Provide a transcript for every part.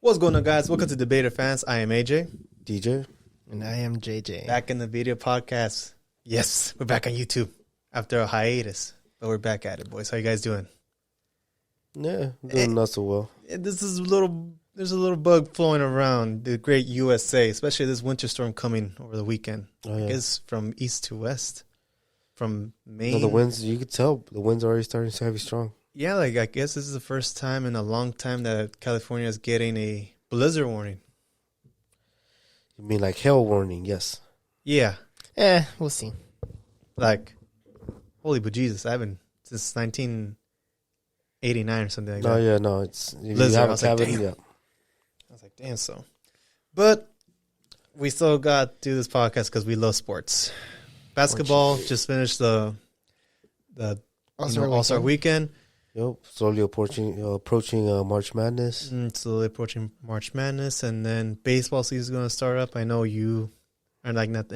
What's going on, guys? Welcome to Debater Fans. I am AJ. DJ. And I am JJ. Back in the video podcast. Yes, we're back on YouTube after a hiatus. But we're back at it, boys. How you guys doing? Yeah, doing not so well. There's a little bug flowing around the great USA, especially this winter storm coming over the weekend. Oh, yeah. I guess from east to west. From Maine. No, the winds, you could tell the winds are already starting to heavy strong. Yeah, I guess this is the first time in a long time that California is getting a blizzard warning. You mean like hail warning? Yes. Yeah. We'll see. Holy bejesus, I haven't since 1989 or something like that. No, yeah, no, it's you Blizzard, have I a was like, cabin. damn. Yeah. I was like, damn, so. But we still got to do this podcast because we love sports. Basketball just finished the All-Star weekend. Yep, slowly approaching March Madness. Slowly approaching March Madness, and then baseball season is going to start up. I know you are like not.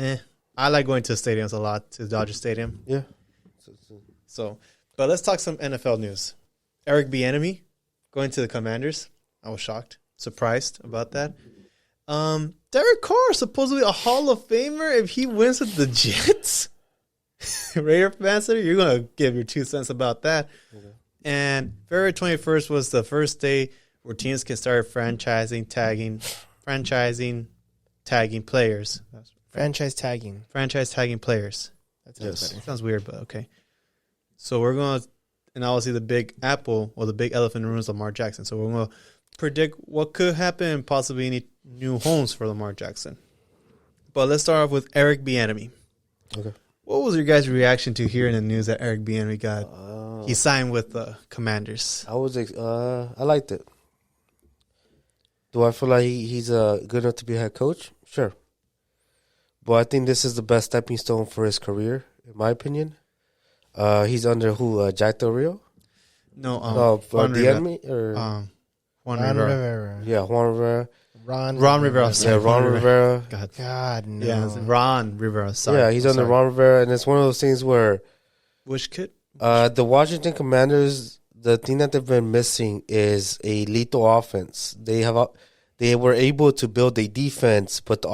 I like going to stadiums a lot, to Dodger Stadium. Yeah. So, but let's talk some NFL news. Eric Bieniemy going to the Commanders. I was shocked, surprised about that. Derek Carr, supposedly a Hall of Famer if he wins with the Jets. Raider fans, you're going to give your 2 cents about that. Okay. And February 21st was the first day where teams can start franchising tagging players. Franchise tagging. Franchise tagging players. That sounds better. Sounds weird, but okay. So we're going to, and obviously the big apple or the big elephant in the room is Lamar Jackson. So we're going to predict what could happen and possibly any new homes for Lamar Jackson. But let's start off with Eric Bieniemy. Okay. What was your guys' reaction to hearing the news that Eric Bieniemy got? He signed with the Commanders. I liked it. Do I feel like he's good enough to be a head coach? Sure. But I think this is the best stepping stone for his career, in my opinion. He's under who? Jack Del Rio? No, Bieniemy or Juan Rivera. Yeah, Juan Rivera. Ron Rivera. Yeah, Ron Rivera. God, no. Yeah, Ron Rivera. Sorry. Yeah, he's under Ron Rivera, and it's one of those things where which kid? The Washington Commanders, the thing that they've been missing is a lethal offense. They were able to build a defense, but the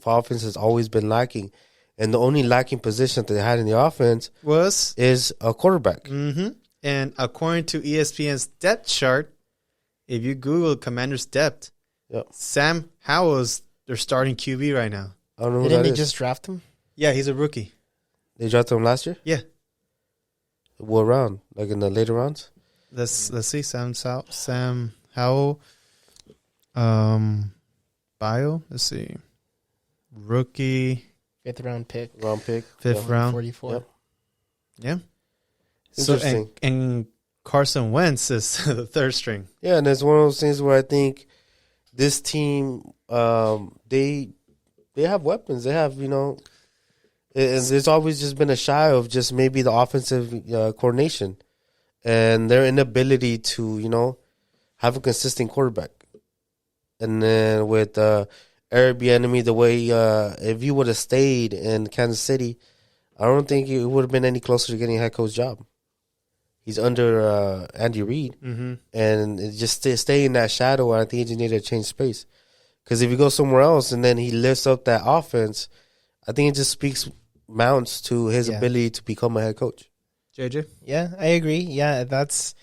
offense has always been lacking. And the only lacking position that they had in the offense is a quarterback. Mm-hmm. And according to ESPN's depth chart, if you Google Commanders depth, Sam Howell's their starting QB right now. I don't know Didn't they just draft him? Yeah, he's a rookie. They drafted him last year? Yeah. What round? Like in the later rounds? Let's see. Sam Howell. Bio. Let's see. Rookie. Fifth round pick. Fifth round. 44. Yep. Yeah. Interesting. So, and Carson Wentz is the third string. Yeah, and it's one of those things where I think this team, they have weapons. They have, there's always just been a shy of just maybe the offensive coordination and their inability to, have a consistent quarterback. And then with Eric Bieniemy, the way if you would have stayed in Kansas City, I don't think it would have been any closer to getting a head coach job. He's under Andy Reid, and it just stay in that shadow. I think he just needed to change space. Because if you go somewhere else and then he lifts up that offense, I think it just speaks mounts to his ability to become a head coach. JJ? Yeah, I agree. Yeah, that's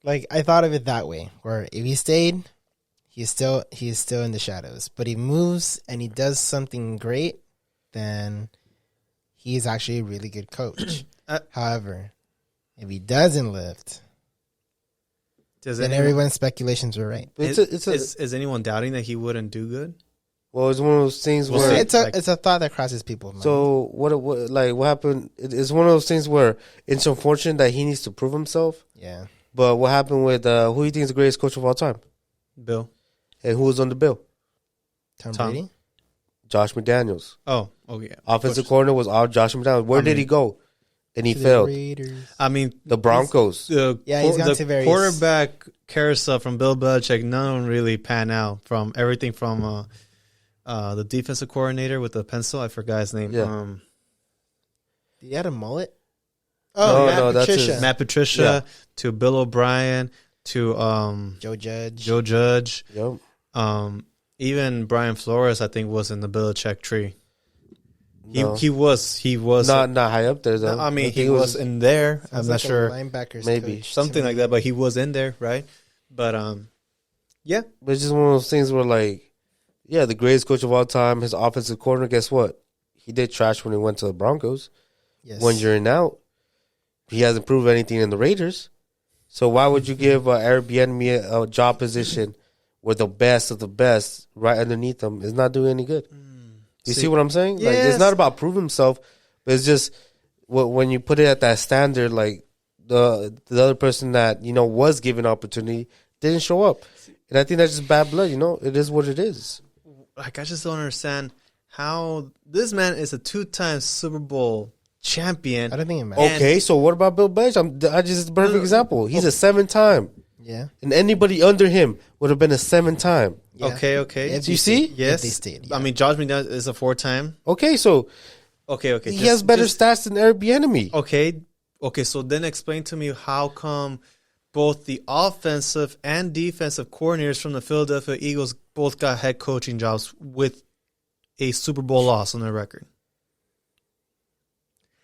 like I thought of it that way. Where if he stayed, he's still in the shadows. But he moves and he does something great, then he's actually a really good coach. However, if he doesn't lift, then everyone's speculations were right. Is anyone doubting that he wouldn't do good? Well, it's one of those things where it's a thought that crosses people's minds. So what happened? It's one of those things where it's unfortunate that he needs to prove himself. Yeah. But what happened with who do you think is the greatest coach of all time? Bill. And who was on the bill? Tom Brady. Josh McDaniels. Oh yeah. Offensive coordinator was all Josh McDaniels. Where did he go? And he failed. The Broncos. He's gone to various quarterback carousel from Bill Belichick. None really pan out. From everything from the defensive coordinator with the pencil. I forgot his name. Yeah. He had a mullet. Matt Patricia to Bill O'Brien to Joe Judge. Joe Judge. Yep. Even Brian Flores, I think, was in the Belichick tree. No. He was not high up there though. I mean, think he was in there. I'm Sounds not like a sure, linebackers Maybe. coach to something me. like that, but he was in there, right? But yeah, But it's just one of those things where, like, yeah, the greatest coach of all time, his offensive coordinator, guess what? He did trash when he went to the Broncos. Yes. 1 year and out. He hasn't proved anything in the Raiders. So why would you give Eric Bieniemy a job position where the best of the best right underneath him is not doing any good? You see what I'm saying? Like, Yes. it's not about proving himself, but it's just when you put it at that standard, like the other person that was given opportunity didn't show up, and I think that's just bad blood. It is what it is. like I just don't understand how this man is a 2-time Super Bowl champion. I don't think it matters. Okay, so what about Bill Belichick? I just a perfect example. He's a 7-time, Yeah. and anybody under him would have been a 7-time. Yeah. Okay. If you they see? stayed. Yes. If they stayed. Yeah. I mean, Josh McDaniels is a 4-time. Okay, so Okay. he has better stats than Eric Bieniemy. Okay. So then explain to me how come both the offensive and defensive coordinators from the Philadelphia Eagles both got head coaching jobs with a Super Bowl loss on their record?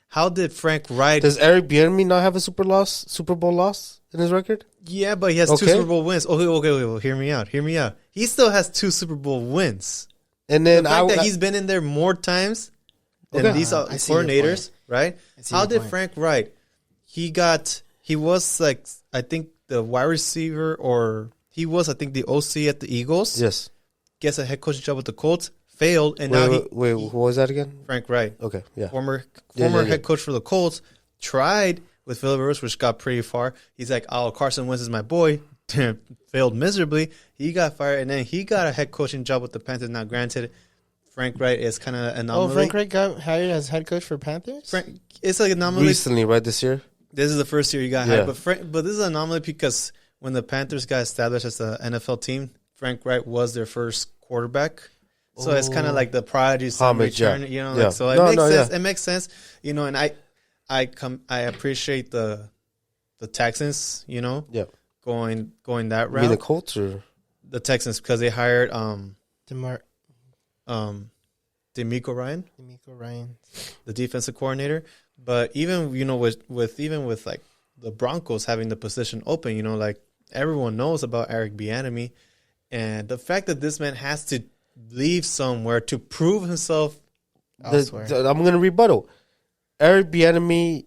How did Frank Wright? Does Eric Bieniemy not have a Super Bowl loss in his record? Yeah, but he has 2 Okay. Super Bowl wins. Okay. Well, hear me out. He still has 2 Super Bowl wins. And The then fact that he's been in there more times than Okay. these I see your coordinators, right? I see How your did point. Frank Wright? He was like, I think the wide receiver, or he was, I think, the OC at the Eagles. yes. Gets a head coaching job with the Colts, failed, and Wait, who was that again? Frank Wright, Okay, yeah. former Yeah. head coach for the Colts, tried with Philip Rivers, which got pretty far. He's like, oh, Carson Wentz is my boy. Failed miserably. He got fired, and then he got a head coaching job with the Panthers. Now, granted, Frank Wright is kind of an anomaly. Frank Wright got hired as head coach for Panthers? It's like an anomaly. Recently, right, this year? This is the first year he got Yeah. hired, but this is an anomaly because when the Panthers got established as an NFL team, Frank Wright was their first quarterback. So it's kind of like the prodigy son Homage, return, yeah. like, Yeah. so it No, makes no, sense. yeah. It makes sense, and I appreciate the Texans, Yeah. going that I mean, route. the Colts or The Texans, because they hired DeMeco DeMeco Ryan. the defensive coordinator. But even with like the Broncos having the position open, like everyone knows about Eric Bieniemy, and the fact that this man has to leave somewhere to prove himself. Elsewhere. I'm going to rebuttal. Eric Bieniemy,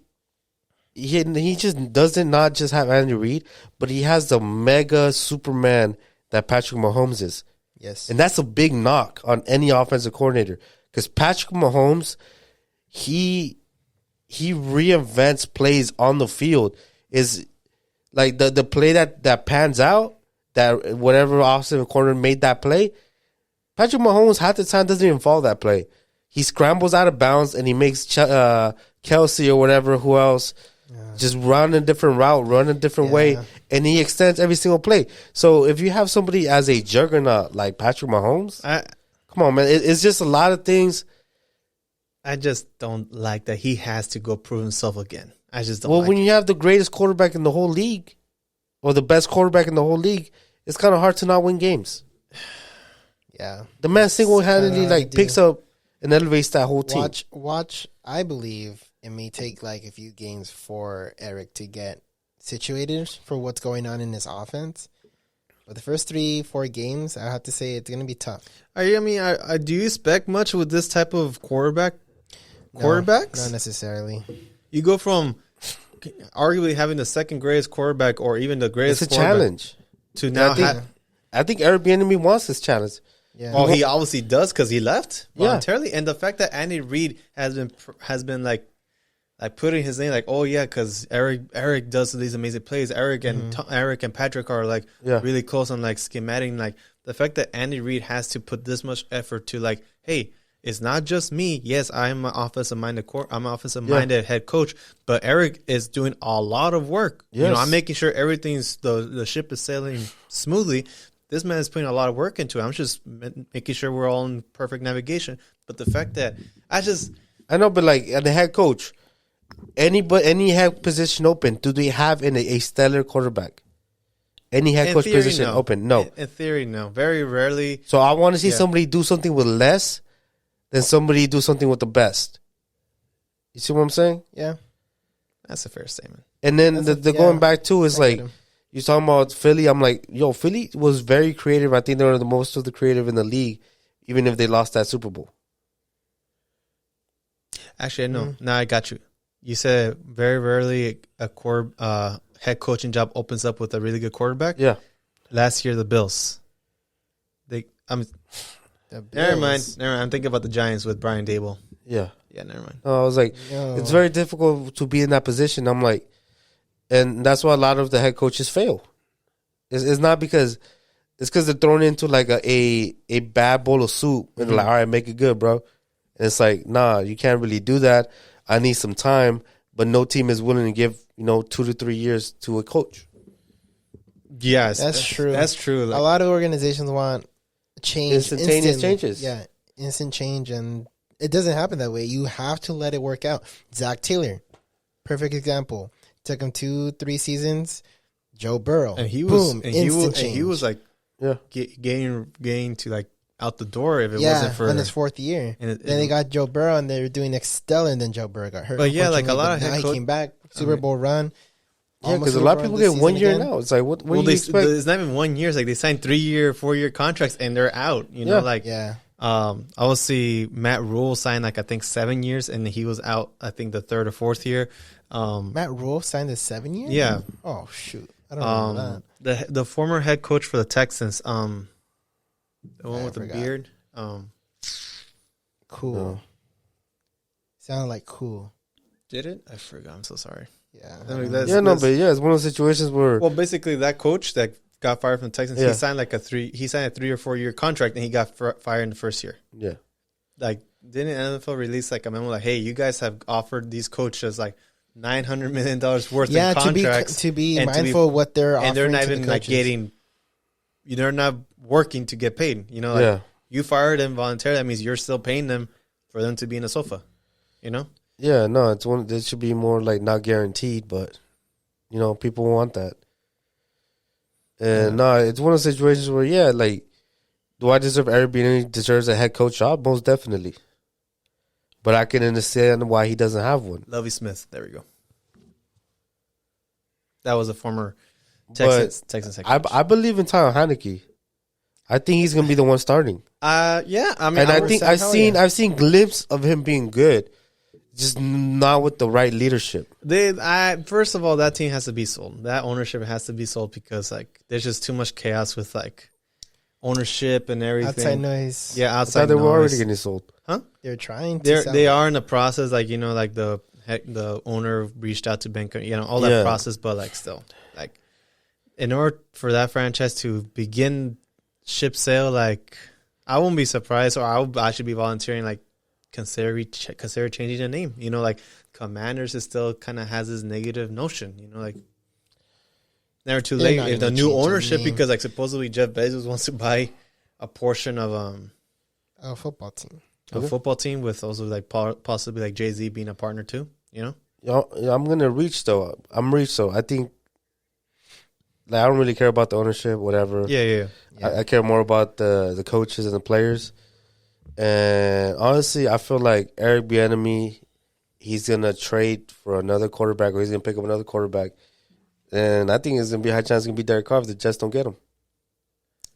he just doesn't not just have Andy Reid, but he has the mega Superman that Patrick Mahomes is. Yes. And that's a big knock on any offensive coordinator because Patrick Mahomes, he reinvents plays on the field. Is like the play that pans out, that whatever offensive coordinator made that play, Patrick Mahomes half the time doesn't even follow that play. He scrambles out of bounds and he makes Kelsey or whatever, who else, just run a different route, run a different way, and he extends every single play. So if you have somebody as a juggernaut like Patrick Mahomes, come on, man, it's just a lot of things. I just don't like that he has to go prove himself again. I just don't. Well, like when you have the greatest quarterback in the whole league, or the best quarterback in the whole league, it's kind of hard to not win games. Yeah. The man single-handedly kinda hard to do. picks up and elevates that whole team. Watch. I believe it may take like a few games for Eric to get situated for what's going on in his offense. But the first 3-4 games, I have to say it's going to be tough. do you expect much with this type of quarterbacks? Not necessarily. You go from arguably having the second greatest quarterback, or even the greatest It's a quarterback, challenge. to now I think Eric Bieniemy wants this challenge. Yeah. Oh, he obviously does because he left Yeah. voluntarily, and the fact that Andy Reid has been like putting his name, like, oh yeah, because Eric does these amazing plays. Eric and Patrick are like really close on like schematic. Like the fact that Andy Reid has to put this much effort to like, hey, it's not just me. Yes, I'm an offensive-minded head coach, but Eric is doing a lot of work. Yes. I'm making sure everything's the ship is sailing smoothly. This man is putting a lot of work into it. I'm just making sure we're all in perfect navigation. But the fact that I know, but like the head coach, any head position open, do they have a stellar quarterback? any head In coach theory, position no. open. No. In theory, no. Very rarely. So I want to see Yeah. somebody do something with less than somebody do something with the best. You see what I'm saying? Yeah. That's a fair statement. And then That's the yeah. going back to is I get like, him. you talking about Philly. I'm like, yo, Philly was very creative. I think they were the most of the creative in the league, even if they lost that Super Bowl. Actually, no. Now I got you. You said very rarely a head coaching job opens up with a really good quarterback. Yeah. Last year, the Bills. Never mind. I'm thinking about the Giants with Brian Dable. Yeah. Yeah, never mind. I was like, it's very difficult to be in that position. I'm like, and that's why a lot of the head coaches fail. It's not because they're thrown into like a bad bowl of soup and like, all right, make it good, bro. And it's like, nah, you can't really do that. I need some time, but no team is willing to give 2 to 3 years to a coach. Yes, That's true. That's true. A lot of organizations want change, Instantaneous instantly. changes. Yeah, instant change, and it doesn't happen that way. You have to let it work out. Zach Taylor, perfect example. Took him 2-3 seasons. Joe Burrow, and he was, boom, and instant he change. was like, Yeah. getting to like out the door if it wasn't for in his fourth year. and Then they got Joe Burrow, and they were doing stellar, and then Joe Burrow got hurt. But yeah, like a lot of now head he coach- came back, Super Bowl run. Yeah, almost because a Super lot of Bowl people this get 1 season year again. now. It's like, what do you they, expect? it's not even 1 year. It's like they signed 3-year, 4-year contracts and they're out. You know, Yeah. like Yeah, I will see Matt Rule signed like I think 7 years and he was out I think the 3rd or 4th year. Matt Rule signed a 7 year. Yeah. Oh shoot, I don't remember that. The former head coach for the Texans, the one I with the forgot. beard, Cool. No. Sounded like cool. did it? I forgot. I'm so sorry. Yeah. I mean, that's- Yeah, no, but yeah, it's one of those situations where Well, basically, that coach that got fired from the Texans, Yeah. he signed like a 3 or 4 year contract, and he got fired in the first year. yeah, Like, didn't NFL release like a memo like, "Hey, you guys have offered these coaches like $900 million worth Yeah, of contracts, to be and to be- mindful of what they're offering and they're not to the even like coaches. getting, they're not working to get paid. You know, like yeah, you fired them voluntarily. That means you're still paying them for them to be in a sofa. You know, yeah. No, it's one. It should be more like not guaranteed, but people want that. And no, it's one of those situations where like, do I deserve Airbnb deserves a head coach job? Most definitely. But I can understand why he doesn't have one. Lovie Smith. There we go. That was a former Texans head coach. I believe in Tyler Heineke. I think he's gonna be the one starting. Yeah, I mean, And I would think say- I've seen glimpses of him being good, just not with the right leadership. First of all, that team has to be sold. That ownership has to be sold because like there's just too much chaos with like ownership and everything. outside noise. Yeah, I outside thought they were already noise. getting sold. They're trying to. sell They it. are in the process. Like like the owner reached out to Benko. All that Yeah. process, but like still, like in order for that franchise to begin ship sale, like I won't be surprised, or I should be volunteering. Like consider changing the name. Like Commanders is still kind of has this negative notion. Like never too They're late. not If the gonna new change the ownership, name. because like supposedly Jeff Bezos wants to buy a portion of a football team. a football team with also like possibly like Jay-Z being a partner too. Yeah, I'm gonna reach though. I think like I don't really care about the ownership, whatever. Yeah. I care more about the coaches and the players. And honestly, I feel like Eric Bieniemy, he's gonna trade for another quarterback, or he's gonna pick up another quarterback. And I think it's gonna be a high chance it's gonna be Derek Carr if the Jets don't get him.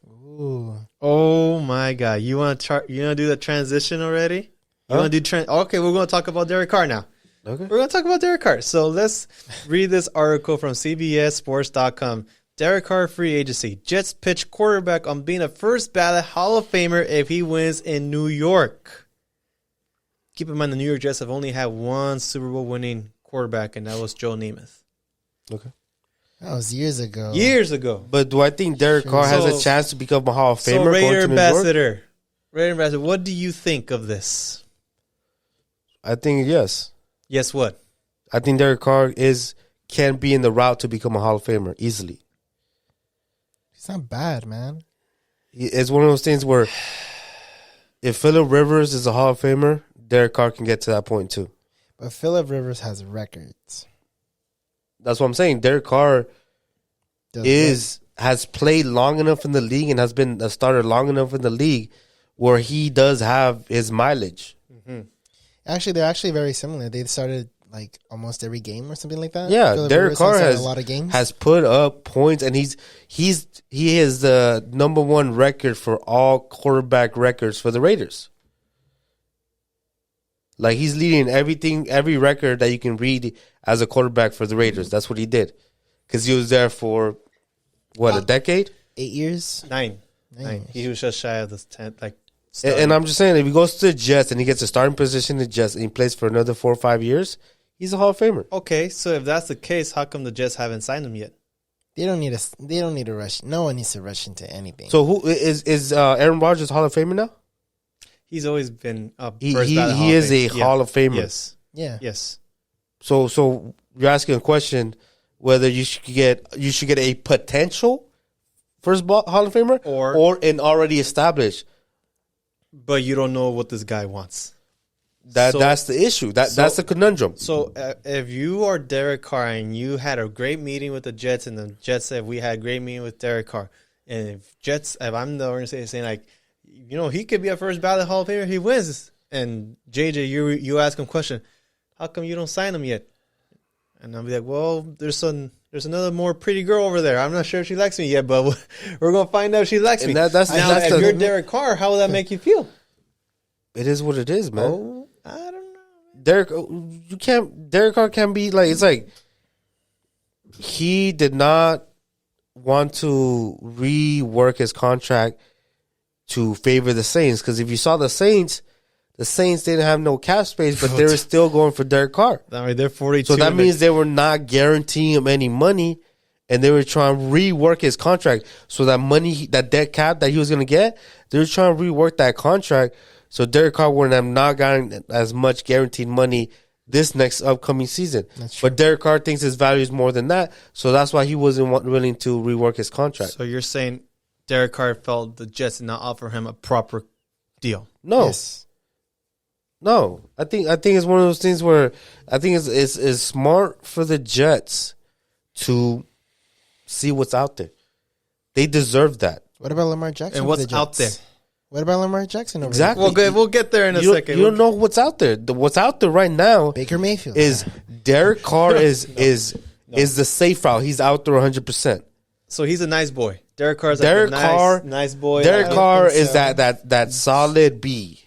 Ooh. Oh my God! You want to do the transition already? You Huh? want to do Okay, we're going to talk about Derek Carr now. Okay. We're going to talk about Derek Carr. So let's read this article from CBSSports.com. Derek Carr free agency. Jets pitch quarterback on being a first ballot Hall of Famer if he wins in New York. Keep in mind the New York Jets have only had one Super Bowl winning quarterback, and that was Joe Namath. Okay. That was years ago. Years ago. But do I think Derek Carr has So- a chance to become a Hall of So Famer? Raider going to New York? Ambassador, what do you think of this? I think yes. Yes, what? I think Derek Carr can be in the route to become a Hall of Famer easily. It's not bad, man. It's one of those things where if Phillip Rivers is a Hall of Famer, Derek Carr can get to that point too. But Phillip Rivers has records. That's what I'm saying. Derek Carr Does is has played long enough in the league and has been a starter long enough in the league where he does have his mileage. Actually, they're actually very similar. They started like almost every game or something like that. Yeah, Phillip Derek Rivers Carr started has a lot of games. has put up points, and he is the number one record for all quarterback records for the Raiders. Like, he's leading every record that you can read as a quarterback for the Raiders. That's what he did, because he was there for a decade. 8 years. 9. He was just shy of the 10th. And I'm just saying, if he goes to the Jets and he gets a starting position in the Jets and he plays for another 4 or 5 years, he's a Hall of Famer. Okay, so if that's the case, how come the Jets haven't signed him yet? They don't need to rush. No one needs to rush into anything. So who is Aaron Rodgers Hall of Famer now? He's always been a He is a Hall of Famer. Yes. Yeah. Yes. So you're asking a question whether you should get a potential first Hall of Famer or an already established. But you don't know what this guy wants. That's the issue. That's the conundrum. So if you are Derek Carr and you had a great meeting with the Jets and the Jets said we had a great meeting with Derek Carr, and if I'm the organization saying like, he could be a first ballot Hall of Famer, he wins. And JJ, you ask him a question, how come you don't sign him yet? And I'll be like, well, there's another more pretty girl over there. I'm not sure if she likes me yet, but we're gonna find out if she likes me. If you're Derek Carr, how will that make you feel? It is what it is, man. Oh, I don't know. Derek Carr can't be like, it's like he did not want to rework his contract to favor the Saints, because if you saw the Saints didn't have no cap space, but they were still going for Derek Carr. I mean, they're 42. So that means they were not guaranteeing him any money, and they were trying to rework his contract. So that money, that dead cap that he was going to get, they were trying to rework that contract so Derek Carr wouldn't have not gotten as much guaranteed money this next upcoming season. But Derek Carr thinks his value is more than that, so that's why he wasn't willing to rework his contract. So you're saying Derek Carr felt the Jets did not offer him a proper deal? No. Yes. No, I think it's one of those things where I think it's smart for the Jets to see what's out there. They deserve that. What about Lamar Jackson? And what's out there? What about Lamar Jackson over Exactly. there? We'll get there in a second. You don't know what's out there. What's out there right now Baker Mayfield is Derek Carr is the safe route. He's out there 100%. So he's a nice boy. Derek Carr's nice boy. Derek Carr is that solid B.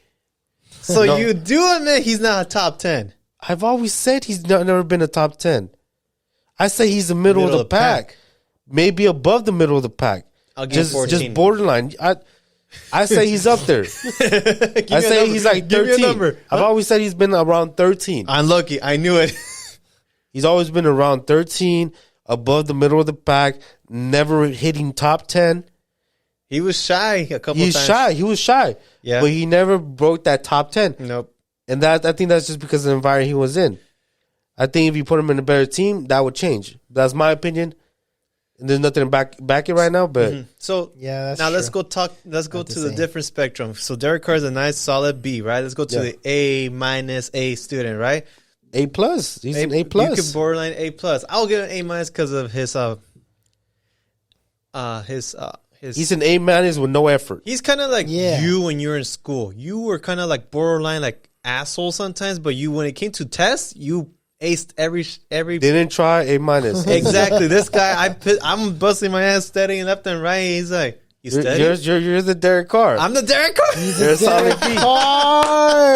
So you do admit he's not a top 10. I've always said he's never been a top 10. I say he's the middle of the pack. Maybe above the middle of the pack. I'll give 14. Just borderline. I say he's up there. I say he's like 13. Give me a number. I've always said he's been around 13. Unlucky. I knew it. He's always been around 13, above the middle of the pack, never hitting top 10. He was shy a couple times. He was shy. Yeah. But he never broke that top 10. Nope. And I think that's just because of the environment he was in. I think if you put him in a better team, that would change. That's my opinion. And there's nothing to back it right now, but So Yeah, that's now true. let's go to the say. different spectrum. So Derek Carr is a nice solid B, right? Let's go to the A- student, right? A+. He's an A+. You could borderline A+. I'll give an A- because of his He's an A- with no effort. He's kind of like Yeah. you when you're in school. You were kind of like borderline like asshole sometimes, but when it came to tests, you aced every Didn't try A-. Exactly. This guy, I'm busting my ass studying left and right. He's like, you study? You're the Derek Carr. I'm the Derek Carr. You're a solid B.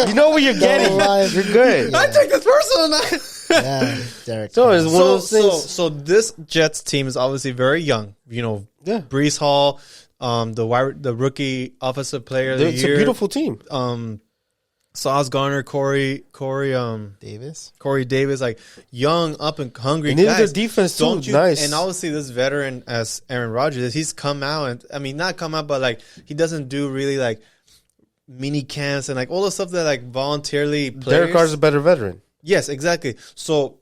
You know what you're getting. You're good. I take this personal now. Yeah, Derek. So it's one of those So things. so this Jets team is obviously very young. Yeah. Brees Hall, the rookie offensive player of the It's year. a beautiful team. Sauce Garner, Corey Davis, like young, up and hungry And neither guys. their defense too. Don't you? Nice. And obviously, this veteran as Aaron Rodgers, he's come out and not come out, but like he doesn't do really like mini camps and like all the stuff that like voluntarily players. Derek Carr's a better veteran. Yes, exactly. So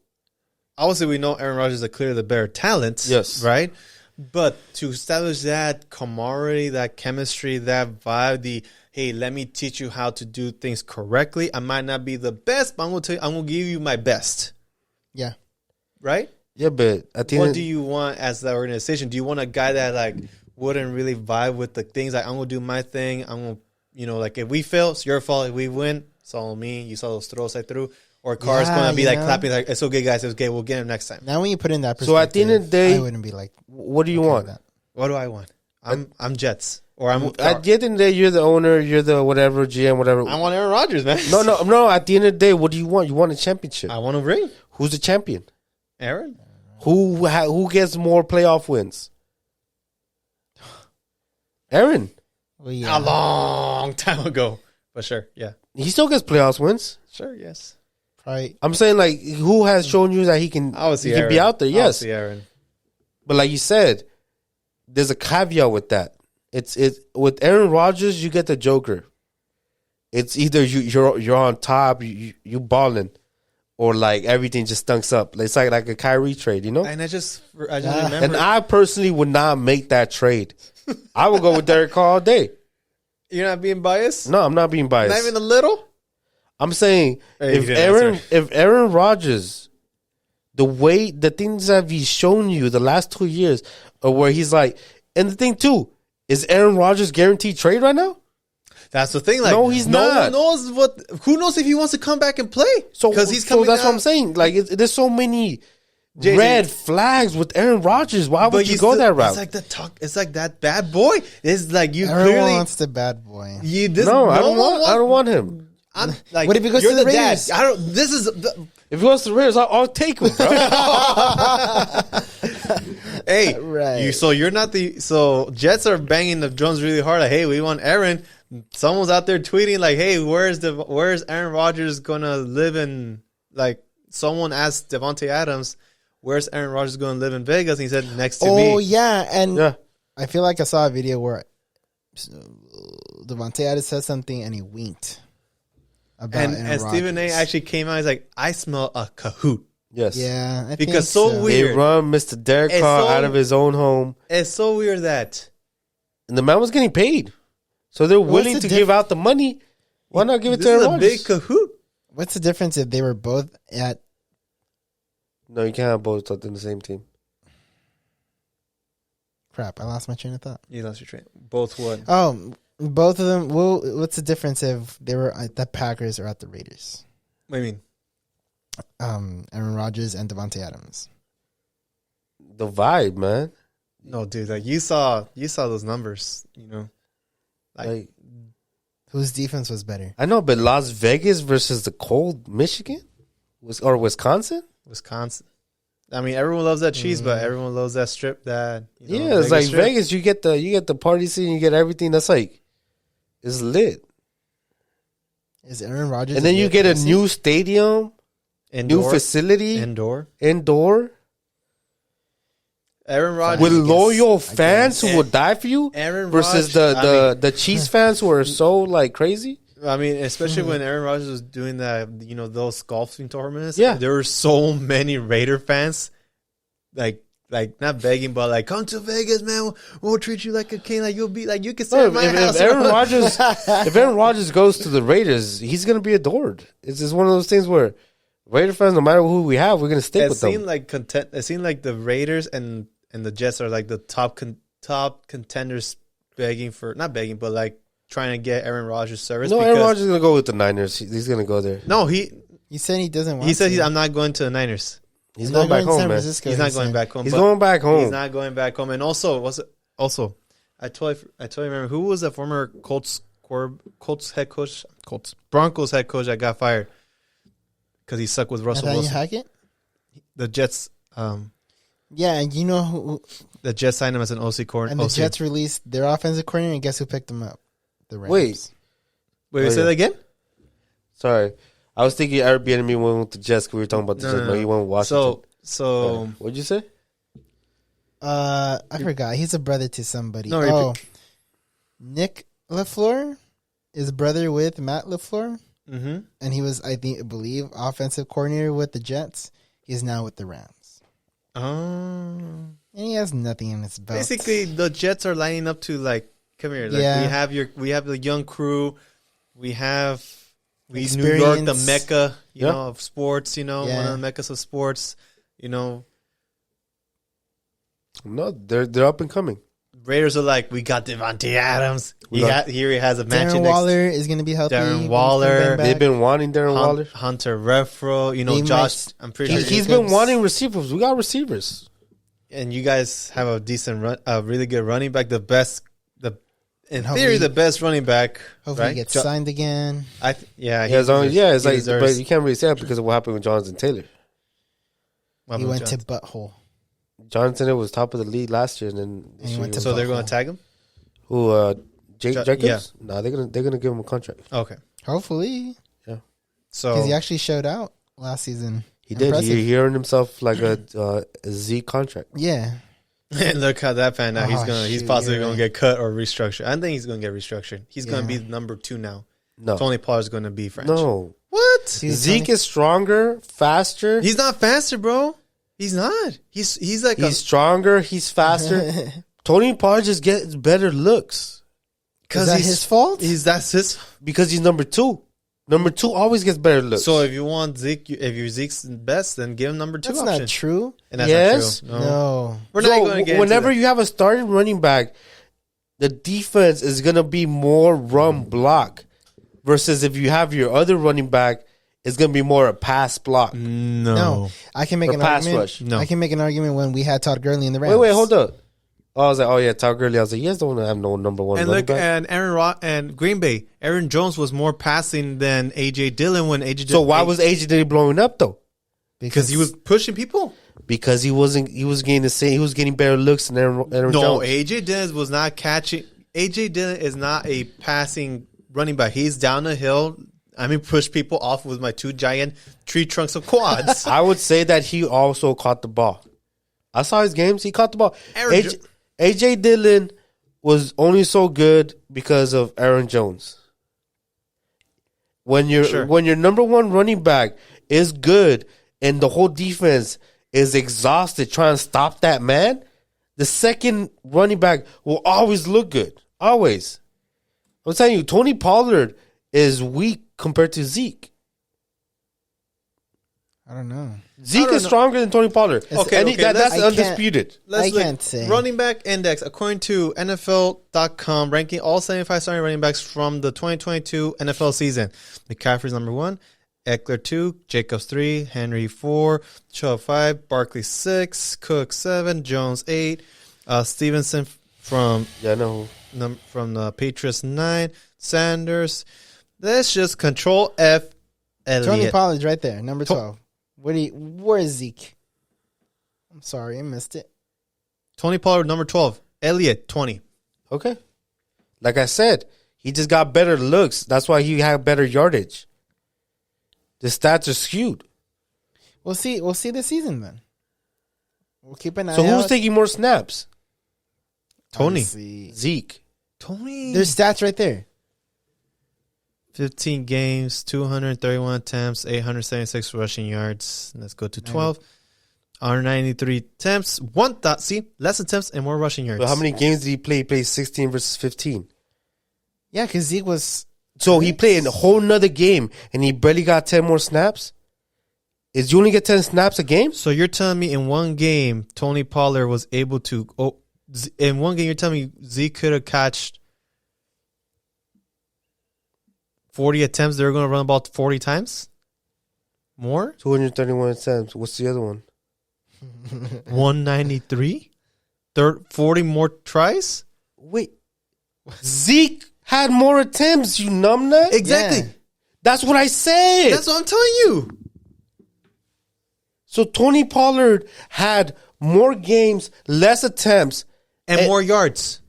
obviously, we know Aaron Rodgers is clearly the better talent. Yes. Right. But to establish that camaraderie, that chemistry, that vibe, hey, let me teach you how to do things correctly. I might not be the best, but I'm gonna give you my best. Yeah. Right? Yeah, but at the What end, do you want as the organization? Do you want a guy that like wouldn't really vibe with the things? Like I'm gonna do my thing. I'm gonna, like if we fail, it's your fault. If we win, it's all me. You saw those throws I threw. Or Carr's gonna be like clapping like it's okay, guys. It's okay. We'll get him next time. Now when you put in that perspective, so at the end of the day, I wouldn't be like, what do you want? What do I want? I'm Jets. Or I'm At the end of the day, you're the owner. You're the whatever GM, whatever. I want Aaron Rodgers, man. No. At the end of the day, what do you want? You want a championship. I want a ring. Who's the champion? Aaron. Who gets more playoff wins? Aaron. Well, yeah. A long time ago. But sure, yeah. He still gets playoff wins. Sure, yes. Probably. I'm saying, like, who has shown you that he can be out there? I Yes. see Aaron. But like you said, there's a caveat with that. It's with Aaron Rodgers, you get the Joker. It's either you're on top, you balling, or like everything just stunks up. It's like a Kyrie trade, you know. And I just remember. And I personally would not make that trade. I would go with Derek Carr all day. You're not being biased? No, I'm not being biased. Not even a little? I'm saying Hey, if Aaron Rodgers, the things that he's shown you the last 2 years, are where he's like, and the thing too, is Aaron Rodgers guaranteed trade right now? That's the thing. Like, No, he's no not. one knows what. Who knows if he wants to come back and play? Because he's coming. That's down. what I'm saying. Like, there's so many red flags with Aaron Rodgers. Why would you go that route? It's like the talk. It's like that bad boy. It's like you Everyone clearly wants the bad boy. I don't want him. I'm like, What if he goes you're to the dad. Raiders? I don't. This is. The, If he wants the Raiders, I'll take him, bro. hey, Right. So you're not the. So Jets are banging the drums really hard. Like, hey, we want Aaron. Someone's out there tweeting like, hey, where's Aaron Rodgers gonna live in? Like, someone asked Devontae Adams, where's Aaron Rodgers gonna live in Vegas? And he said next to me. Oh yeah, and Yeah. I feel like I saw a video where Devontae Adams said something and he winked about And Aaron Stephen A. Rodgers. actually came out. He's like, I smell a cahoot. Yes. Yeah, I Because think so weird. They run Mr. Derek It's Carr so- out of his own home. It's so weird that And the man was getting paid. So they're willing the to give out the money. Why not give it this to is Aaron a big Rodgers? cahoot. What's the difference if they were both at? No, you can't have both on the same team. Crap, I lost my train of thought. You lost your train. Both what? Oh, both of them. Well, what's the difference if they were at the Packers or at the Raiders? What do you mean? Aaron Rodgers and Devontae Adams. The vibe, man. No, dude. Like you saw those numbers. You know, Like, Whose defense was better? I know, but Las Vegas versus the cold Michigan or Wisconsin? Wisconsin. I mean, everyone loves that cheese, but everyone loves that strip. That Yeah, it's like strip. Vegas. You get the party scene, you get everything. That's like, it's lit. Is Aaron Rodgers? And then you get a bit new stadium, Indoor, new facility, indoor. Aaron Rodgers with I guess- loyal I fans guess. who would die for you Aaron versus Rodgers, the Chiefs fans who are so like crazy. I mean, especially when Aaron Rodgers was doing that, those golfing tournaments. Yeah. there were so many Raider fans, like not begging, but like, come to Vegas, man. We'll treat you like a king. Like you'll be like you can stay No, at my house. if Aaron Rodgers goes to the Raiders, he's gonna be adored. It's just one of those things where Raider fans, no matter who we have, we're gonna stick It with seemed them. like It seemed like the Raiders and the Jets are like the top contenders, not begging, but like trying to get Aaron Rodgers service. No, because, Aaron Rodgers is gonna go with the Niners. He's gonna go there. No, he You said he doesn't want. said to. I'm not going to the Niners. He's He's going not back going to home, San man. Francisco, He's not he going said. back home. He's but going back home. He's not going back home. And also, I totally remember who was the former Colts head coach, Broncos head coach that got fired because he sucked with Russell Nathaniel Wilson. Hackett. The Jets, Yeah, and you know who? the Jets signed him as an OC corner. And the Jets released their offensive coordinator, and guess who picked him up? The Rams. Wait. Wait, Oh, say yeah. that again. Sorry, I was thinking Airbnb went with the Jets. 'Cause we were talking about the Jets. No, he went with Washington. So What'd you say? I forgot. He's a brother to somebody. No, Nick LaFleur is brother with Matt LaFleur, mm-hmm. and he was, I believe, offensive coordinator with the Jets. He's now with the Rams, and he has nothing in his belt. Basically, the Jets are lining up to like, come here. Like, Yeah. we have the young crew. We have New York, the Experience. mecca, Yeah. of sports. One Yeah. of the meccas of sports. No, they're up and coming. Raiders are like, we got Devontae Adams. Here he has a match. Darren Waller is going to be healthy. Darren Waller. They've been wanting Darren Waller. Hunter Renfrow. Josh. I'm pretty sure He's been wanting receivers. We got receivers. And you guys have a decent a really good running back. The best running back. Hopefully right? he gets signed again. It's like, but you can't really say that because of what happened with Jonathan Taylor. He went to butthole. Jonathan Taylor was top of the league last year, and then so they're going to tag him. Who? Jacobs? Yeah. No, they're gonna give him a contract. Okay. Hopefully. Yeah. So because he actually showed out last season. He did. He earned himself like a Z contract. Yeah. And look how that panned out. He's possibly going to get cut or restructured. I think he's going to get restructured. He's going to be number 2 now. No. Tony Pollard's going to be franchise. No. What? Zeke is stronger, faster. He's not faster, bro. He's not. He's stronger. He's faster. Tony Pollard just gets better looks. Is that his fault? Because he's number 2. Number 2 always gets better looks. So if you want Zeke, if you're Zeke's best, then give him number 2 That's option. not true. And that's not true. No. We're not going to get whenever you have a starting running back, the defense is going to be more run block versus if you have your other running back, it's going to be more a pass block. No. I can make an pass argument. rush. No. I can make an argument when we had Todd Gurley in the Rams. Wait, hold up. I was like, oh yeah, Todd Gurley. I was like, you guys don't have no number 1 and running look, back. and and Green Bay, Aaron Jones was more passing than AJ Dillon when AJ. So why was AJ Dillon blowing up though? Because he was pushing people. Because he was getting better looks than Aaron Jones. No, AJ Dillon was not catching. AJ Dillon is not a passing running back. He's down the hill. Push people off with my 2 giant tree trunks of quads. I would say that he also caught the ball. I saw his games. He caught the ball. AJ Dillon was only so good because of Aaron Jones. When your number 1 running back is good and the whole defense is exhausted trying to stop that man, the second running back will always look good. Always. I'm telling you, Tony Pollard is weak compared to Zeke. I don't know. Zeke is stronger than Tony Pollard. That's undisputed. I can't say. Running back index, according to NFL.com, ranking all 75 starting running backs from the 2022 NFL season. McCaffrey's number 1, Eckler 2, Jacobs 3, Henry 4, Chubb 5, Barkley 6, Cook 7, Jones 8, Stevenson from the Patriots 9, Sanders. Let's just control F. Elliott. Tony Pollard's right there, number 12. Where is Zeke? I'm sorry, I missed it. Tony Pollard, number 12. Elliott, 20. Okay. Like I said, he just got better looks. That's why he had better yardage. The stats are skewed. We'll see this season then. We'll keep an eye out. So who's taking more snaps? Tony. Zeke. Tony. There's stats right there. 15 games, 231 attempts, 876 rushing yards. Let's go to 12. 193 attempts, less attempts and more rushing yards. But how many games did he play? He played 16 versus 15. Yeah, because Zeke was... So he played a whole nother game and he barely got 10 more snaps? Is you only get 10 snaps a game? So you're telling me in one game, Tony Pollard was able to... in one game, you're telling me Zeke could have catched 40 attempts, they're going to run about 40 times? More? 231 attempts. What's the other one? 193? 40 more tries? Wait. Zeke had more attempts, you numbnut? Exactly. Yeah. That's what I said. That's what I'm telling you. So Tony Pollard had more games, less attempts. And more yards.